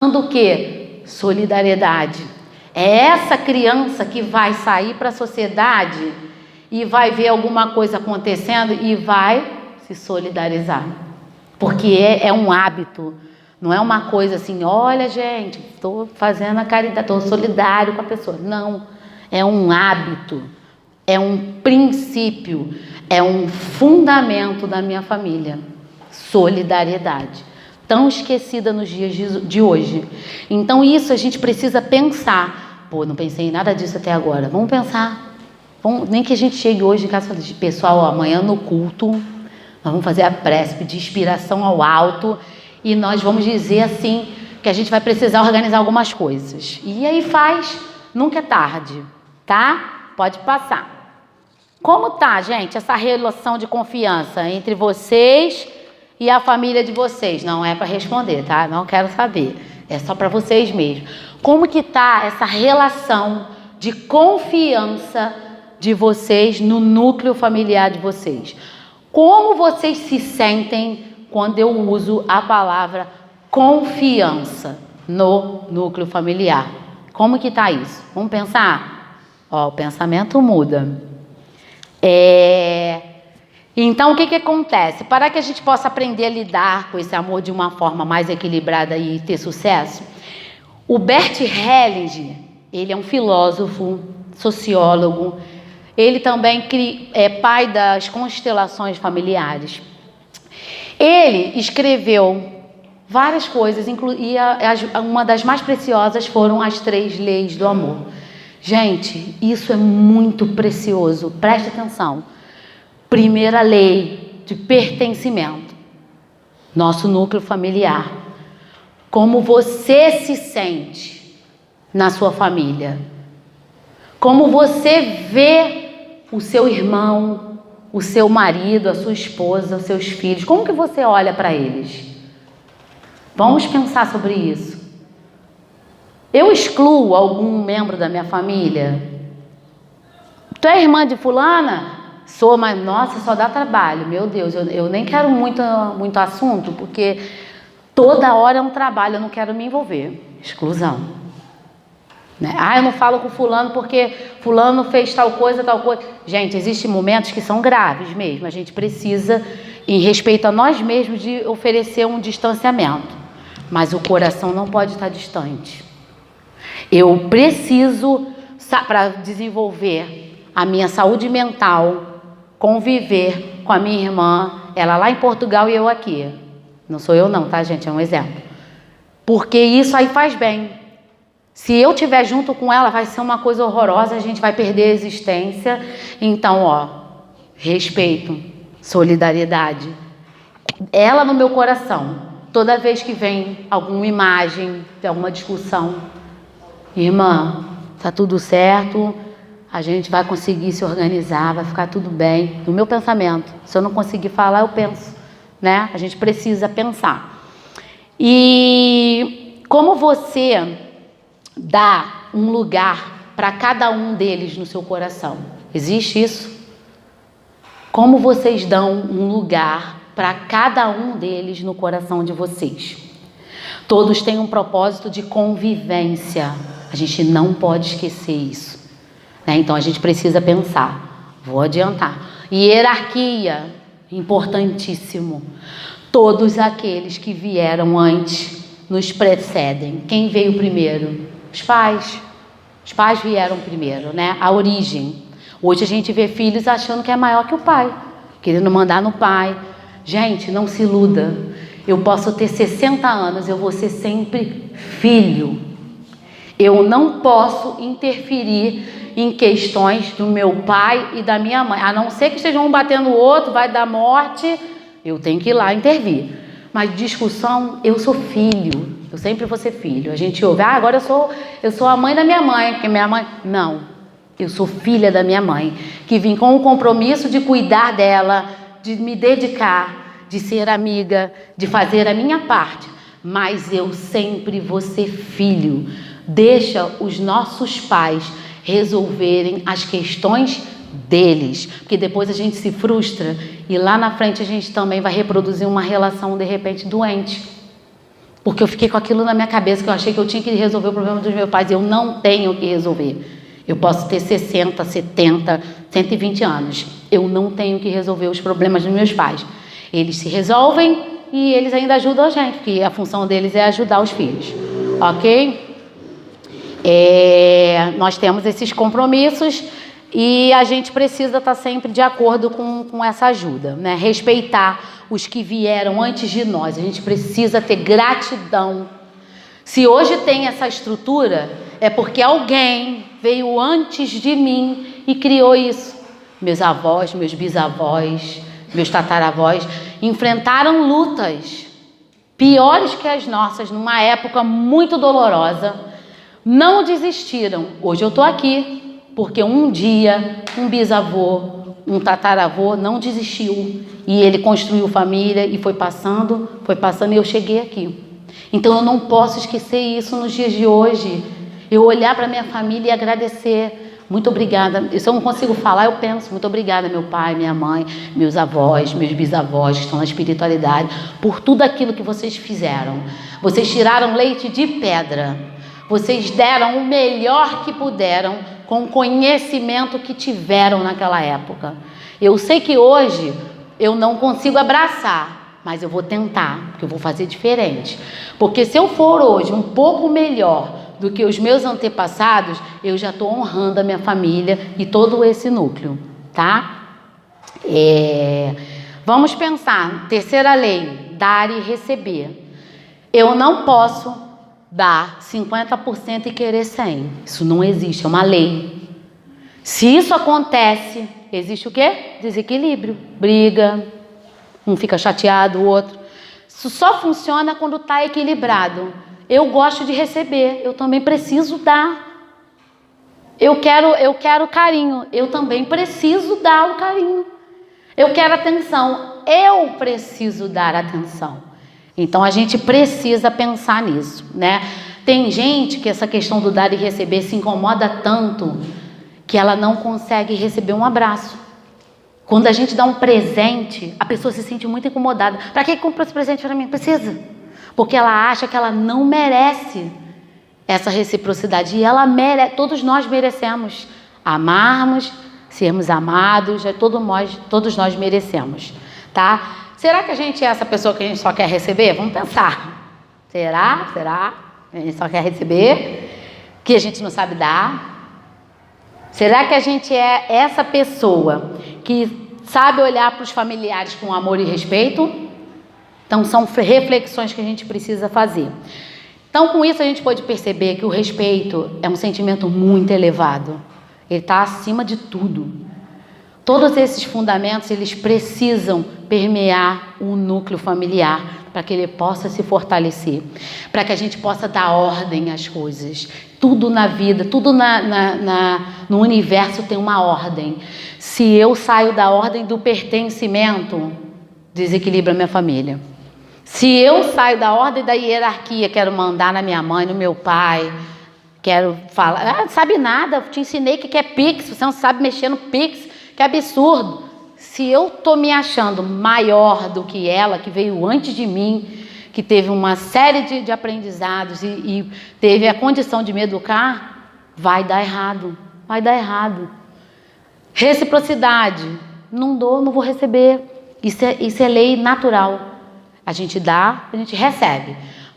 O quê? Solidariedade. É essa criança que vai sair para a sociedade e vai ver alguma coisa acontecendo e vai se solidarizar. Porque é um hábito, não é uma coisa assim, olha gente, estou fazendo a caridade, estou solidário com a pessoa. Não, é um hábito, é um princípio, é um fundamento da minha família. Solidariedade, tão esquecida nos dias de hoje. Então isso a gente precisa pensar. Pô, não pensei em nada disso até agora. Vamos pensar. Nem que a gente chegue hoje em casa de pessoal, amanhã no culto, nós vamos fazer a prece, pedir inspiração ao alto e nós vamos dizer assim que a gente vai precisar organizar algumas coisas. E aí faz, nunca é tarde, tá? Pode passar. Como tá, gente, essa relação de confiança entre vocês e a família de vocês? Não é para responder, tá? Não quero saber. É só para vocês mesmos. Como que tá essa relação de confiança de vocês no núcleo familiar de vocês? Como vocês se sentem quando eu uso a palavra confiança no núcleo familiar? Como que tá isso? Vamos pensar? Ó, o pensamento muda. Então, o que acontece? Para que a gente possa aprender a lidar com esse amor de uma forma mais equilibrada e ter sucesso, o Bert Hellinger, ele é um filósofo, sociólogo, ele também é pai das constelações familiares. Ele escreveu várias coisas, e uma das mais preciosas foram as 3 leis do amor. Gente, isso é muito precioso, preste atenção. Primeira lei de pertencimento, nosso núcleo familiar. Como você se sente na sua família? Como você vê o seu irmão, o seu marido, a sua esposa, os seus filhos? Como que você olha para eles? Vamos pensar sobre isso. Eu excluo algum membro da minha família? Tu é irmã de fulana? Sou, mas nossa, só dá trabalho. Meu Deus, eu nem quero muito assunto, porque toda hora é um trabalho, eu não quero me envolver. Exclusão. Né? Eu não falo com fulano porque fulano fez tal coisa. Gente, existem momentos que são graves mesmo. A gente precisa, em respeito a nós mesmos, de oferecer um distanciamento. Mas o coração não pode estar distante. Eu preciso, para desenvolver a minha saúde mental, conviver com a minha irmã, ela lá em Portugal e eu aqui. Não sou eu não, tá, gente? É um exemplo. Porque isso aí faz bem. Se eu estiver junto com ela, vai ser uma coisa horrorosa, a gente vai perder a existência. Então, respeito, solidariedade. Ela no meu coração. Toda vez que vem alguma imagem, alguma discussão, irmã, tá tudo certo, a gente vai conseguir se organizar, vai ficar tudo bem. No meu pensamento, se eu não conseguir falar, eu penso, né? A gente precisa pensar. E como você dá um lugar para cada um deles no seu coração? Existe isso? Como vocês dão um lugar para cada um deles no coração de vocês? Todos têm um propósito de convivência. A gente não pode esquecer isso. Então a gente precisa pensar. Vou adiantar. Hierarquia, importantíssimo. Todos aqueles que vieram antes nos precedem. Quem veio primeiro? Os pais. Os pais vieram primeiro, né? A origem. Hoje a gente vê filhos achando que é maior que o pai, querendo mandar no pai. Gente, não se iluda. Eu posso ter 60 anos, eu vou ser sempre filho. Eu não posso interferir em questões do meu pai e da minha mãe. A não ser que estejam um batendo o outro, vai dar morte, eu tenho que ir lá intervir. Mas discussão, eu sou filho. Eu sempre vou ser filho. A gente ouve, agora eu sou a mãe da minha mãe, porque minha mãe... Não, eu sou filha da minha mãe, que vim com o compromisso de cuidar dela, de me dedicar, de ser amiga, de fazer a minha parte. Mas eu sempre vou ser filho. Deixa os nossos pais resolverem as questões deles, porque depois a gente se frustra e lá na frente a gente também vai reproduzir uma relação de repente doente. Porque eu fiquei com aquilo na minha cabeça, que eu achei que eu tinha que resolver o problema dos meus pais. Eu não tenho que resolver. Eu posso ter 60, 70, 120 anos. Eu não tenho que resolver os problemas dos meus pais. Eles se resolvem e eles ainda ajudam a gente, porque a função deles é ajudar os filhos. Ok? Nós temos esses compromissos e a gente precisa estar sempre de acordo com essa ajuda, né? Respeitar os que vieram antes de nós. A gente precisa ter gratidão. Se hoje tem essa estrutura, é porque alguém veio antes de mim e criou isso. Meus avós, meus bisavós, meus tataravós enfrentaram lutas piores que as nossas, numa época muito dolorosa. Não desistiram. Hoje eu estou aqui porque um dia um bisavô, um tataravô não desistiu e ele construiu família e foi passando e eu cheguei aqui. Então eu não posso esquecer isso nos dias de hoje. Eu olhar para minha família e agradecer. Muito obrigada. Se eu não consigo falar, eu penso, muito obrigada, meu pai, minha mãe, meus avós, meus bisavós que estão na espiritualidade, por tudo aquilo que vocês fizeram. Vocês tiraram leite de pedra. Vocês deram o melhor que puderam com o conhecimento que tiveram naquela época. Eu sei que hoje eu não consigo abraçar, mas eu vou tentar, porque eu vou fazer diferente. Porque se eu for hoje um pouco melhor do que os meus antepassados, eu já estou honrando a minha família e todo esse núcleo, tá? Vamos pensar, terceira lei, dar e receber. Eu não posso dar 50% e querer 100%. Isso não existe, é uma lei. Se isso acontece, existe o quê? Desequilíbrio, briga, um fica chateado, o outro. Isso só funciona quando está equilibrado. Eu gosto de receber, eu também preciso dar. Eu quero carinho, eu também preciso dar o carinho. Eu quero atenção, eu preciso dar atenção. Então a gente precisa pensar nisso, né? Tem gente que essa questão do dar e receber se incomoda tanto que ela não consegue receber um abraço. Quando a gente dá um presente, a pessoa se sente muito incomodada. Para que comprou esse presente para mim? Precisa. Porque ela acha que ela não merece essa reciprocidade. E ela merece, todos nós merecemos amarmos, sermos amados, todos nós merecemos, tá? Será que a gente é essa pessoa que a gente só quer receber? Vamos pensar. Será? A gente só quer receber? Que a gente não sabe dar? Será que a gente é essa pessoa que sabe olhar para os familiares com amor e respeito? Então, são reflexões que a gente precisa fazer. Então, com isso, a gente pode perceber que o respeito é um sentimento muito elevado. Ele está acima de tudo. Todos esses fundamentos, eles precisam permear o núcleo familiar para que ele possa se fortalecer, para que a gente possa dar ordem às coisas. Tudo na vida, tudo no universo tem uma ordem. Se eu saio da ordem do pertencimento, desequilibra a minha família. Se eu saio da ordem da hierarquia, quero mandar na minha mãe, no meu pai, quero falar, sabe nada, te ensinei que é Pix, você não sabe mexer no Pix, que absurdo. Se eu estou me achando maior do que ela, que veio antes de mim, que teve uma série de aprendizados e teve a condição de me educar, vai dar errado, vai dar errado. Reciprocidade, não dou, não vou receber. Isso é lei natural. A gente dá, a gente recebe.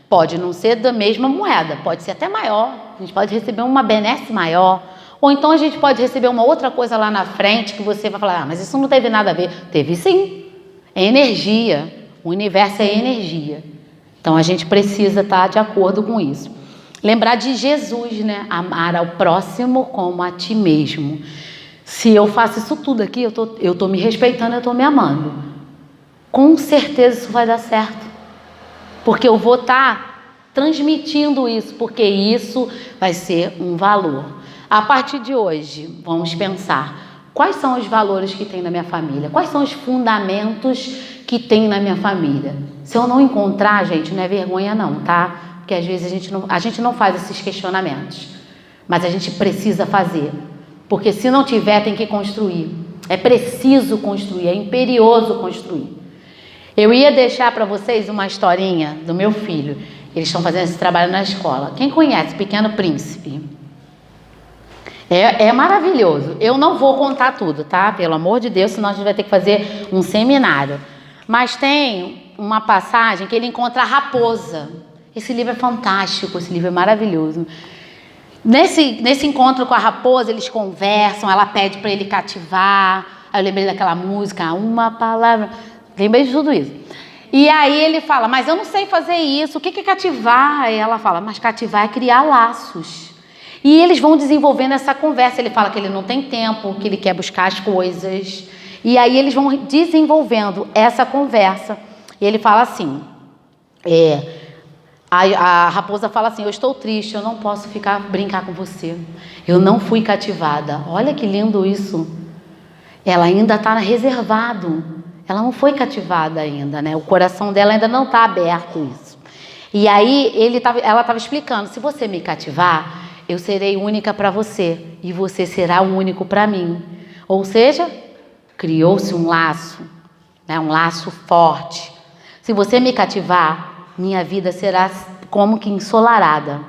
Pode não ser da mesma moeda, pode ser até maior. A gente pode receber uma benesse maior. Ou então a gente pode receber uma outra coisa lá na frente que você vai falar, mas isso não teve nada a ver. Teve sim. É energia. O universo é energia. Então a gente precisa estar de acordo com isso. Lembrar de Jesus, né? Amar ao próximo como a ti mesmo. Se eu faço isso tudo aqui, eu estou me respeitando, eu estou me amando. Com certeza isso vai dar certo. Porque eu vou estar transmitindo isso, porque isso vai ser um valor. A partir de hoje, vamos pensar, quais são os valores que tem na minha família? Quais são os fundamentos que tem na minha família? Se eu não encontrar, gente, não é vergonha não, tá? Porque às vezes a gente não faz esses questionamentos. Mas a gente precisa fazer. Porque se não tiver, tem que construir. É preciso construir, é imperioso construir. Eu ia deixar para vocês uma historinha do meu filho, Eles estão fazendo esse trabalho na escola. Quem conhece Pequeno Príncipe? É maravilhoso. Eu não vou contar tudo, tá? Pelo amor de Deus, senão a gente vai ter que fazer um seminário. Mas tem uma passagem que ele encontra a raposa. Esse livro é fantástico, esse livro é maravilhoso. Nesse encontro com a raposa, eles conversam, ela pede para ele cativar. Aí eu lembrei daquela música, uma palavra. Lembrei de tudo isso. E aí ele fala, mas eu não sei fazer isso, o que é cativar? Aí ela fala, mas cativar é criar laços. E eles vão desenvolvendo essa conversa. Ele fala que ele não tem tempo, que ele quer buscar as coisas. E aí eles vão desenvolvendo essa conversa. E ele fala assim, a raposa fala assim, eu estou triste, eu não posso brincar com você. Eu não fui cativada. Olha que lindo isso. Ela ainda está reservado. Ela não foi cativada ainda, né? O coração dela ainda não está aberto isso. E aí ela estava explicando, se você me cativar, eu serei única para você e você será único para mim. Ou seja, criou-se um laço, né? Um laço forte. Se você me cativar, minha vida será como que ensolarada.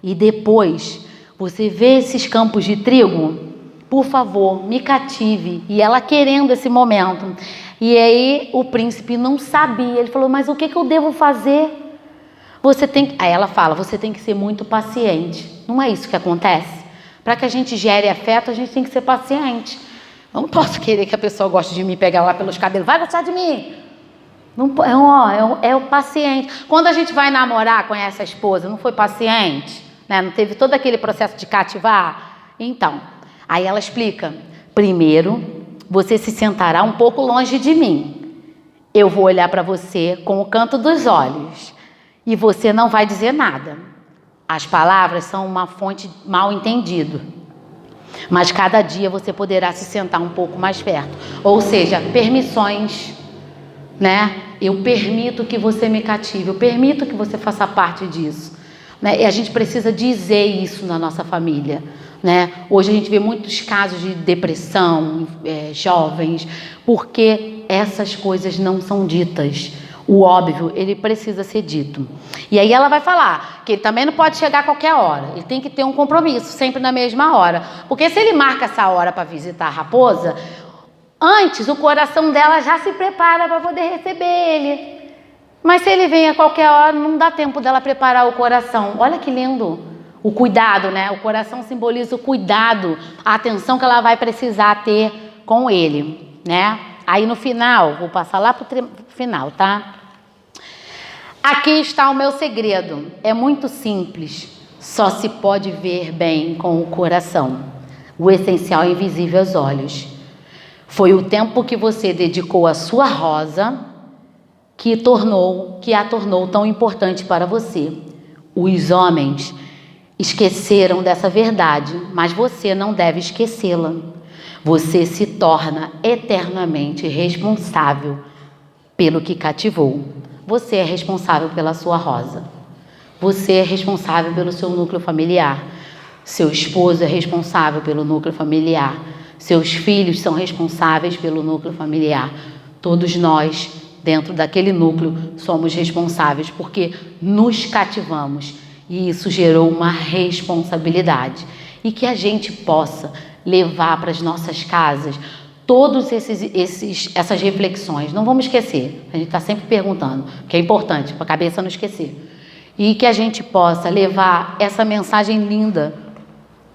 E depois, você vê esses campos de trigo? Por favor, me cative. E ela querendo esse momento. E aí o príncipe não sabia. Ele falou, mas o que eu devo fazer? Aí ela fala, você tem que ser muito paciente. Não é isso que acontece? Para que a gente gere afeto, a gente tem que ser paciente. Eu não posso querer que a pessoa goste de mim, pegar lá pelos cabelos, vai gostar de mim. Não, é o paciente. Quando a gente vai namorar, conhece a esposa, não foi paciente? Né? Não teve todo aquele processo de cativar? Então, aí ela explica, primeiro, você se sentará um pouco longe de mim. Eu vou olhar para você com o canto dos olhos. E você não vai dizer nada. As palavras são uma fonte mal entendido. Mas cada dia você poderá se sentar um pouco mais perto. Ou seja, permissões, né? Eu permito que você me cative, eu permito que você faça parte disso. Né? E a gente precisa dizer isso na nossa família. Né? Hoje a gente vê muitos casos de depressão, jovens, porque essas coisas não são ditas. O óbvio, ele precisa ser dito. E aí ela vai falar que ele também não pode chegar a qualquer hora. Ele tem que ter um compromisso, sempre na mesma hora. Porque se ele marca essa hora para visitar a raposa, antes o coração dela já se prepara para poder receber ele. Mas se ele vem a qualquer hora, não dá tempo dela preparar o coração. Olha que lindo. O cuidado, né? O coração simboliza o cuidado, a atenção que ela vai precisar ter com ele, né? Aí no final, vou passar lá para o final, tá? Aqui está o meu segredo. É muito simples. Só se pode ver bem com o coração. O essencial é invisível aos olhos. Foi o tempo que você dedicou à sua rosa que a tornou tão importante para você. Os homens esqueceram dessa verdade, mas você não deve esquecê-la. Você se torna eternamente responsável pelo que cativou. Você é responsável pela sua rosa. Você é responsável pelo seu núcleo familiar. Seu esposo é responsável pelo núcleo familiar. Seus filhos são responsáveis pelo núcleo familiar. Todos nós, dentro daquele núcleo, somos responsáveis porque nos cativamos. E isso gerou uma responsabilidade. E que a gente possa levar para as nossas casas todas essas reflexões. Não vamos esquecer. A gente está sempre perguntando, que é importante para a cabeça não esquecer. E que a gente possa levar essa mensagem linda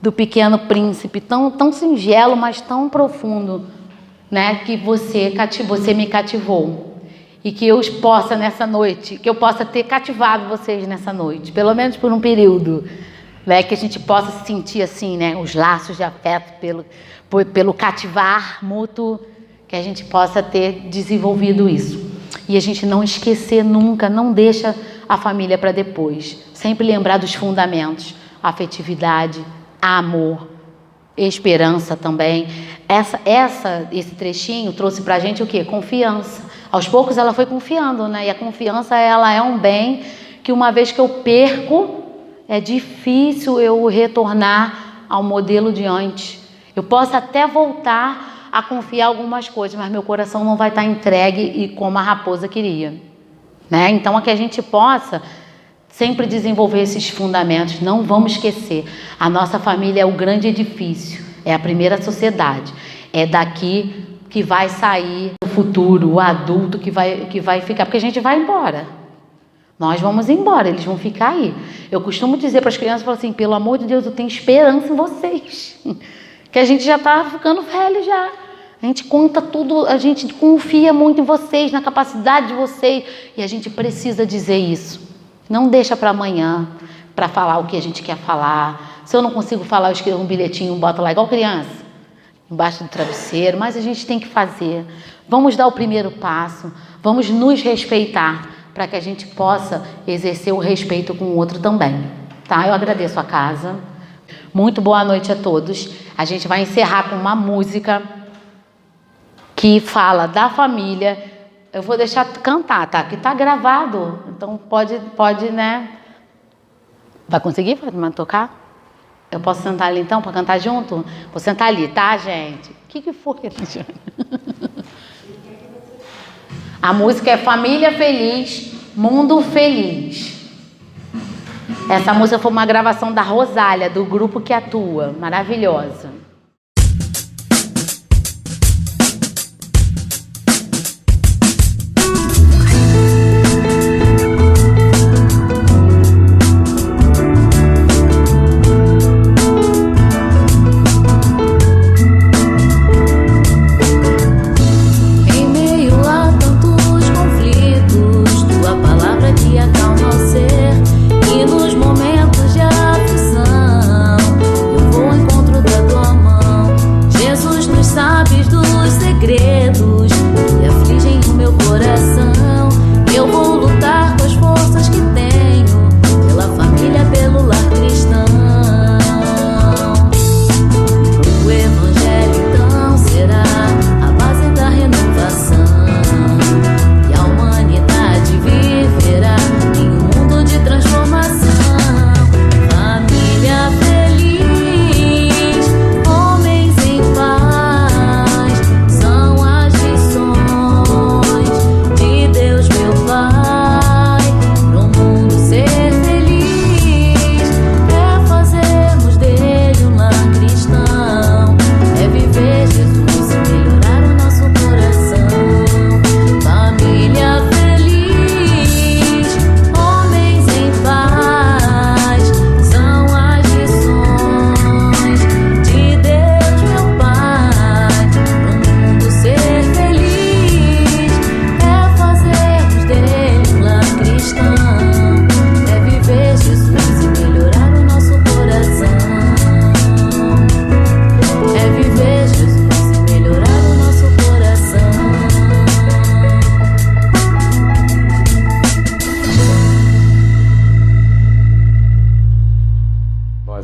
do Pequeno Príncipe, tão singelo, mas tão profundo, né? Que você me cativou. E que eu possa nessa noite, que eu possa ter cativado vocês nessa noite, pelo menos por um período, né? Que a gente possa se sentir assim, né? Os laços de afeto pelo cativar mútuo, que a gente possa ter desenvolvido isso. E a gente não esquecer nunca, não deixa a família para depois. Sempre lembrar dos fundamentos, afetividade, amor, esperança também. Esse trechinho trouxe para a gente o quê? Confiança. Aos poucos ela foi confiando, né? E a confiança, ela é um bem que uma vez que eu perco, é difícil eu retornar ao modelo de antes. Eu posso até voltar a confiar em algumas coisas, mas meu coração não vai estar entregue e como a raposa queria, né? Então, a que a gente possa Sempre desenvolver esses fundamentos. Não vamos esquecer, a nossa família é o grande edifício, é a primeira sociedade. É daqui que vai sair o futuro, o adulto que vai ficar, porque a gente vai embora. Nós vamos embora, eles vão ficar aí. Eu costumo dizer para as crianças, falo assim, pelo amor de Deus, eu tenho esperança em vocês. Que a gente já está ficando velho já. A gente conta tudo, a gente confia muito em vocês, na capacidade de vocês. E a gente precisa dizer isso. Não deixa para amanhã, para falar o que a gente quer falar. Se eu não consigo falar, eu escrevo um bilhetinho, boto lá, igual criança, embaixo do travesseiro. Mas a gente tem que fazer. Vamos dar o primeiro passo. Vamos nos respeitar, para que a gente possa exercer o respeito com o outro também. Tá? Eu agradeço a casa. Muito boa noite a todos. A gente vai encerrar com uma música que fala da família. Eu vou deixar cantar, tá? Que tá gravado. Então pode, né? Vai conseguir, Fátima, tocar? Eu posso sentar ali então para cantar junto? Vou sentar ali, tá, gente? O que foi, Lidiane? A música é Família Feliz, Mundo Feliz. Essa música foi uma gravação da Rosália, do grupo que atua. Maravilhosa.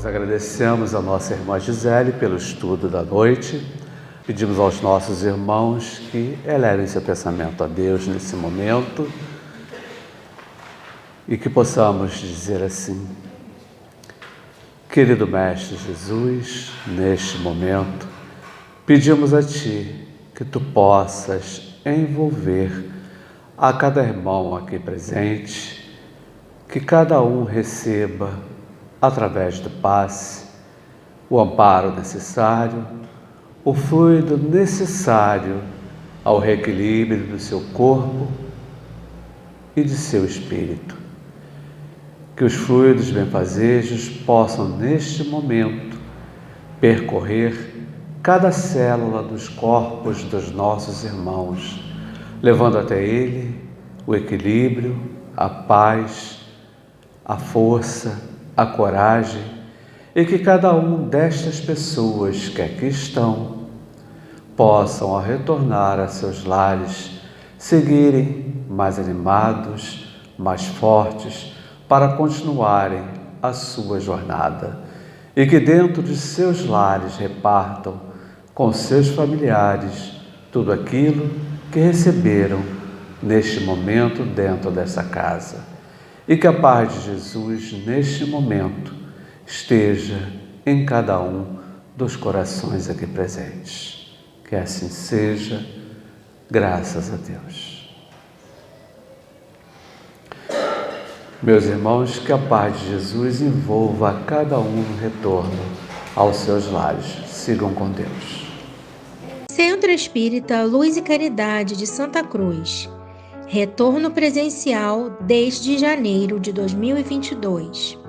Agradecemos a nossa irmã Gisele pelo estudo da noite. Pedimos aos nossos irmãos que elevem seu pensamento a Deus nesse momento e que possamos dizer assim: querido Mestre Jesus, neste momento, pedimos a Ti que Tu possas envolver a cada irmão aqui presente, que cada um receba, através do passe, o amparo necessário, o fluido necessário ao reequilíbrio do seu corpo e de seu espírito. Que os fluidos benfazejos possam, neste momento, percorrer cada célula dos corpos dos nossos irmãos, levando até ele o equilíbrio, a paz, a força, a coragem, e que cada um destas pessoas que aqui estão possam, ao retornar a seus lares, seguirem mais animados, mais fortes, para continuarem a sua jornada, e que dentro de seus lares repartam com seus familiares tudo aquilo que receberam neste momento dentro dessa casa. E que a paz de Jesus, neste momento, esteja em cada um dos corações aqui presentes. Que assim seja, graças a Deus. Meus irmãos, que a paz de Jesus envolva a cada um no retorno aos seus lares. Sigam com Deus. Centro Espírita Luz e Caridade de Santa Cruz. Retorno presencial desde janeiro de 2022.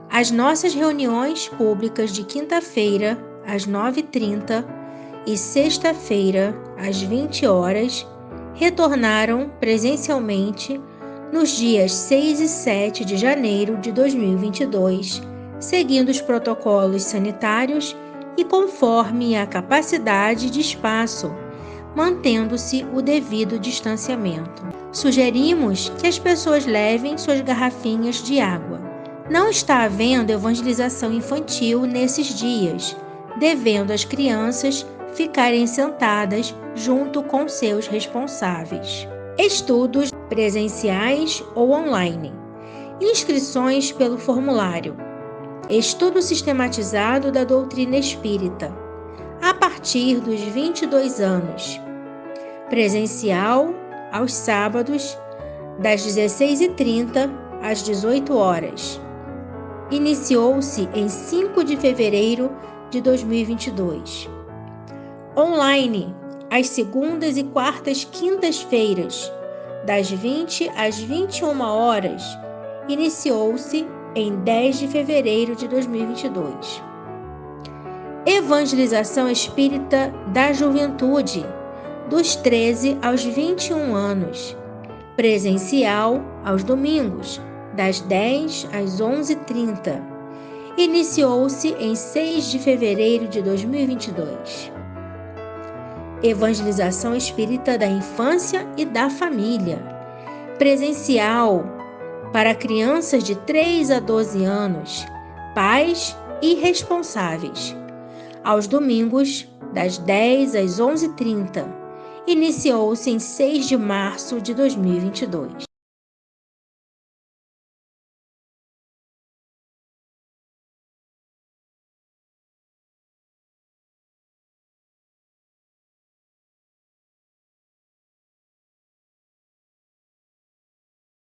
As nossas reuniões públicas de quinta-feira, às 9h30, e sexta-feira, às 20 horas, retornaram presencialmente nos dias 6 e 7 de janeiro de 2022, seguindo os protocolos sanitários e conforme a capacidade de espaço, mantendo-se o devido distanciamento. Sugerimos que as pessoas levem suas garrafinhas de água. Não está havendo evangelização infantil nesses dias, devendo as crianças ficarem sentadas junto com seus responsáveis. Estudos presenciais ou online. Inscrições pelo formulário. Estudo sistematizado da doutrina espírita. A partir dos 22 anos. Presencial aos sábados, das 16h30 às 18 horas. Iniciou-se em 5 de fevereiro de 2022. Online, às segundas e quartas quintas-feiras, das 20 às 21 horas, iniciou-se em 10 de fevereiro de 2022. Evangelização Espírita da Juventude, dos 13 aos 21 anos, presencial aos domingos, das 10 às 11h30. Iniciou-se em 6 de fevereiro de 2022. Evangelização Espírita da Infância e da Família, presencial para crianças de 3 a 12 anos, pais e responsáveis, aos domingos, das 10 às 11h30. Iniciou-se em 6 de março de 2022.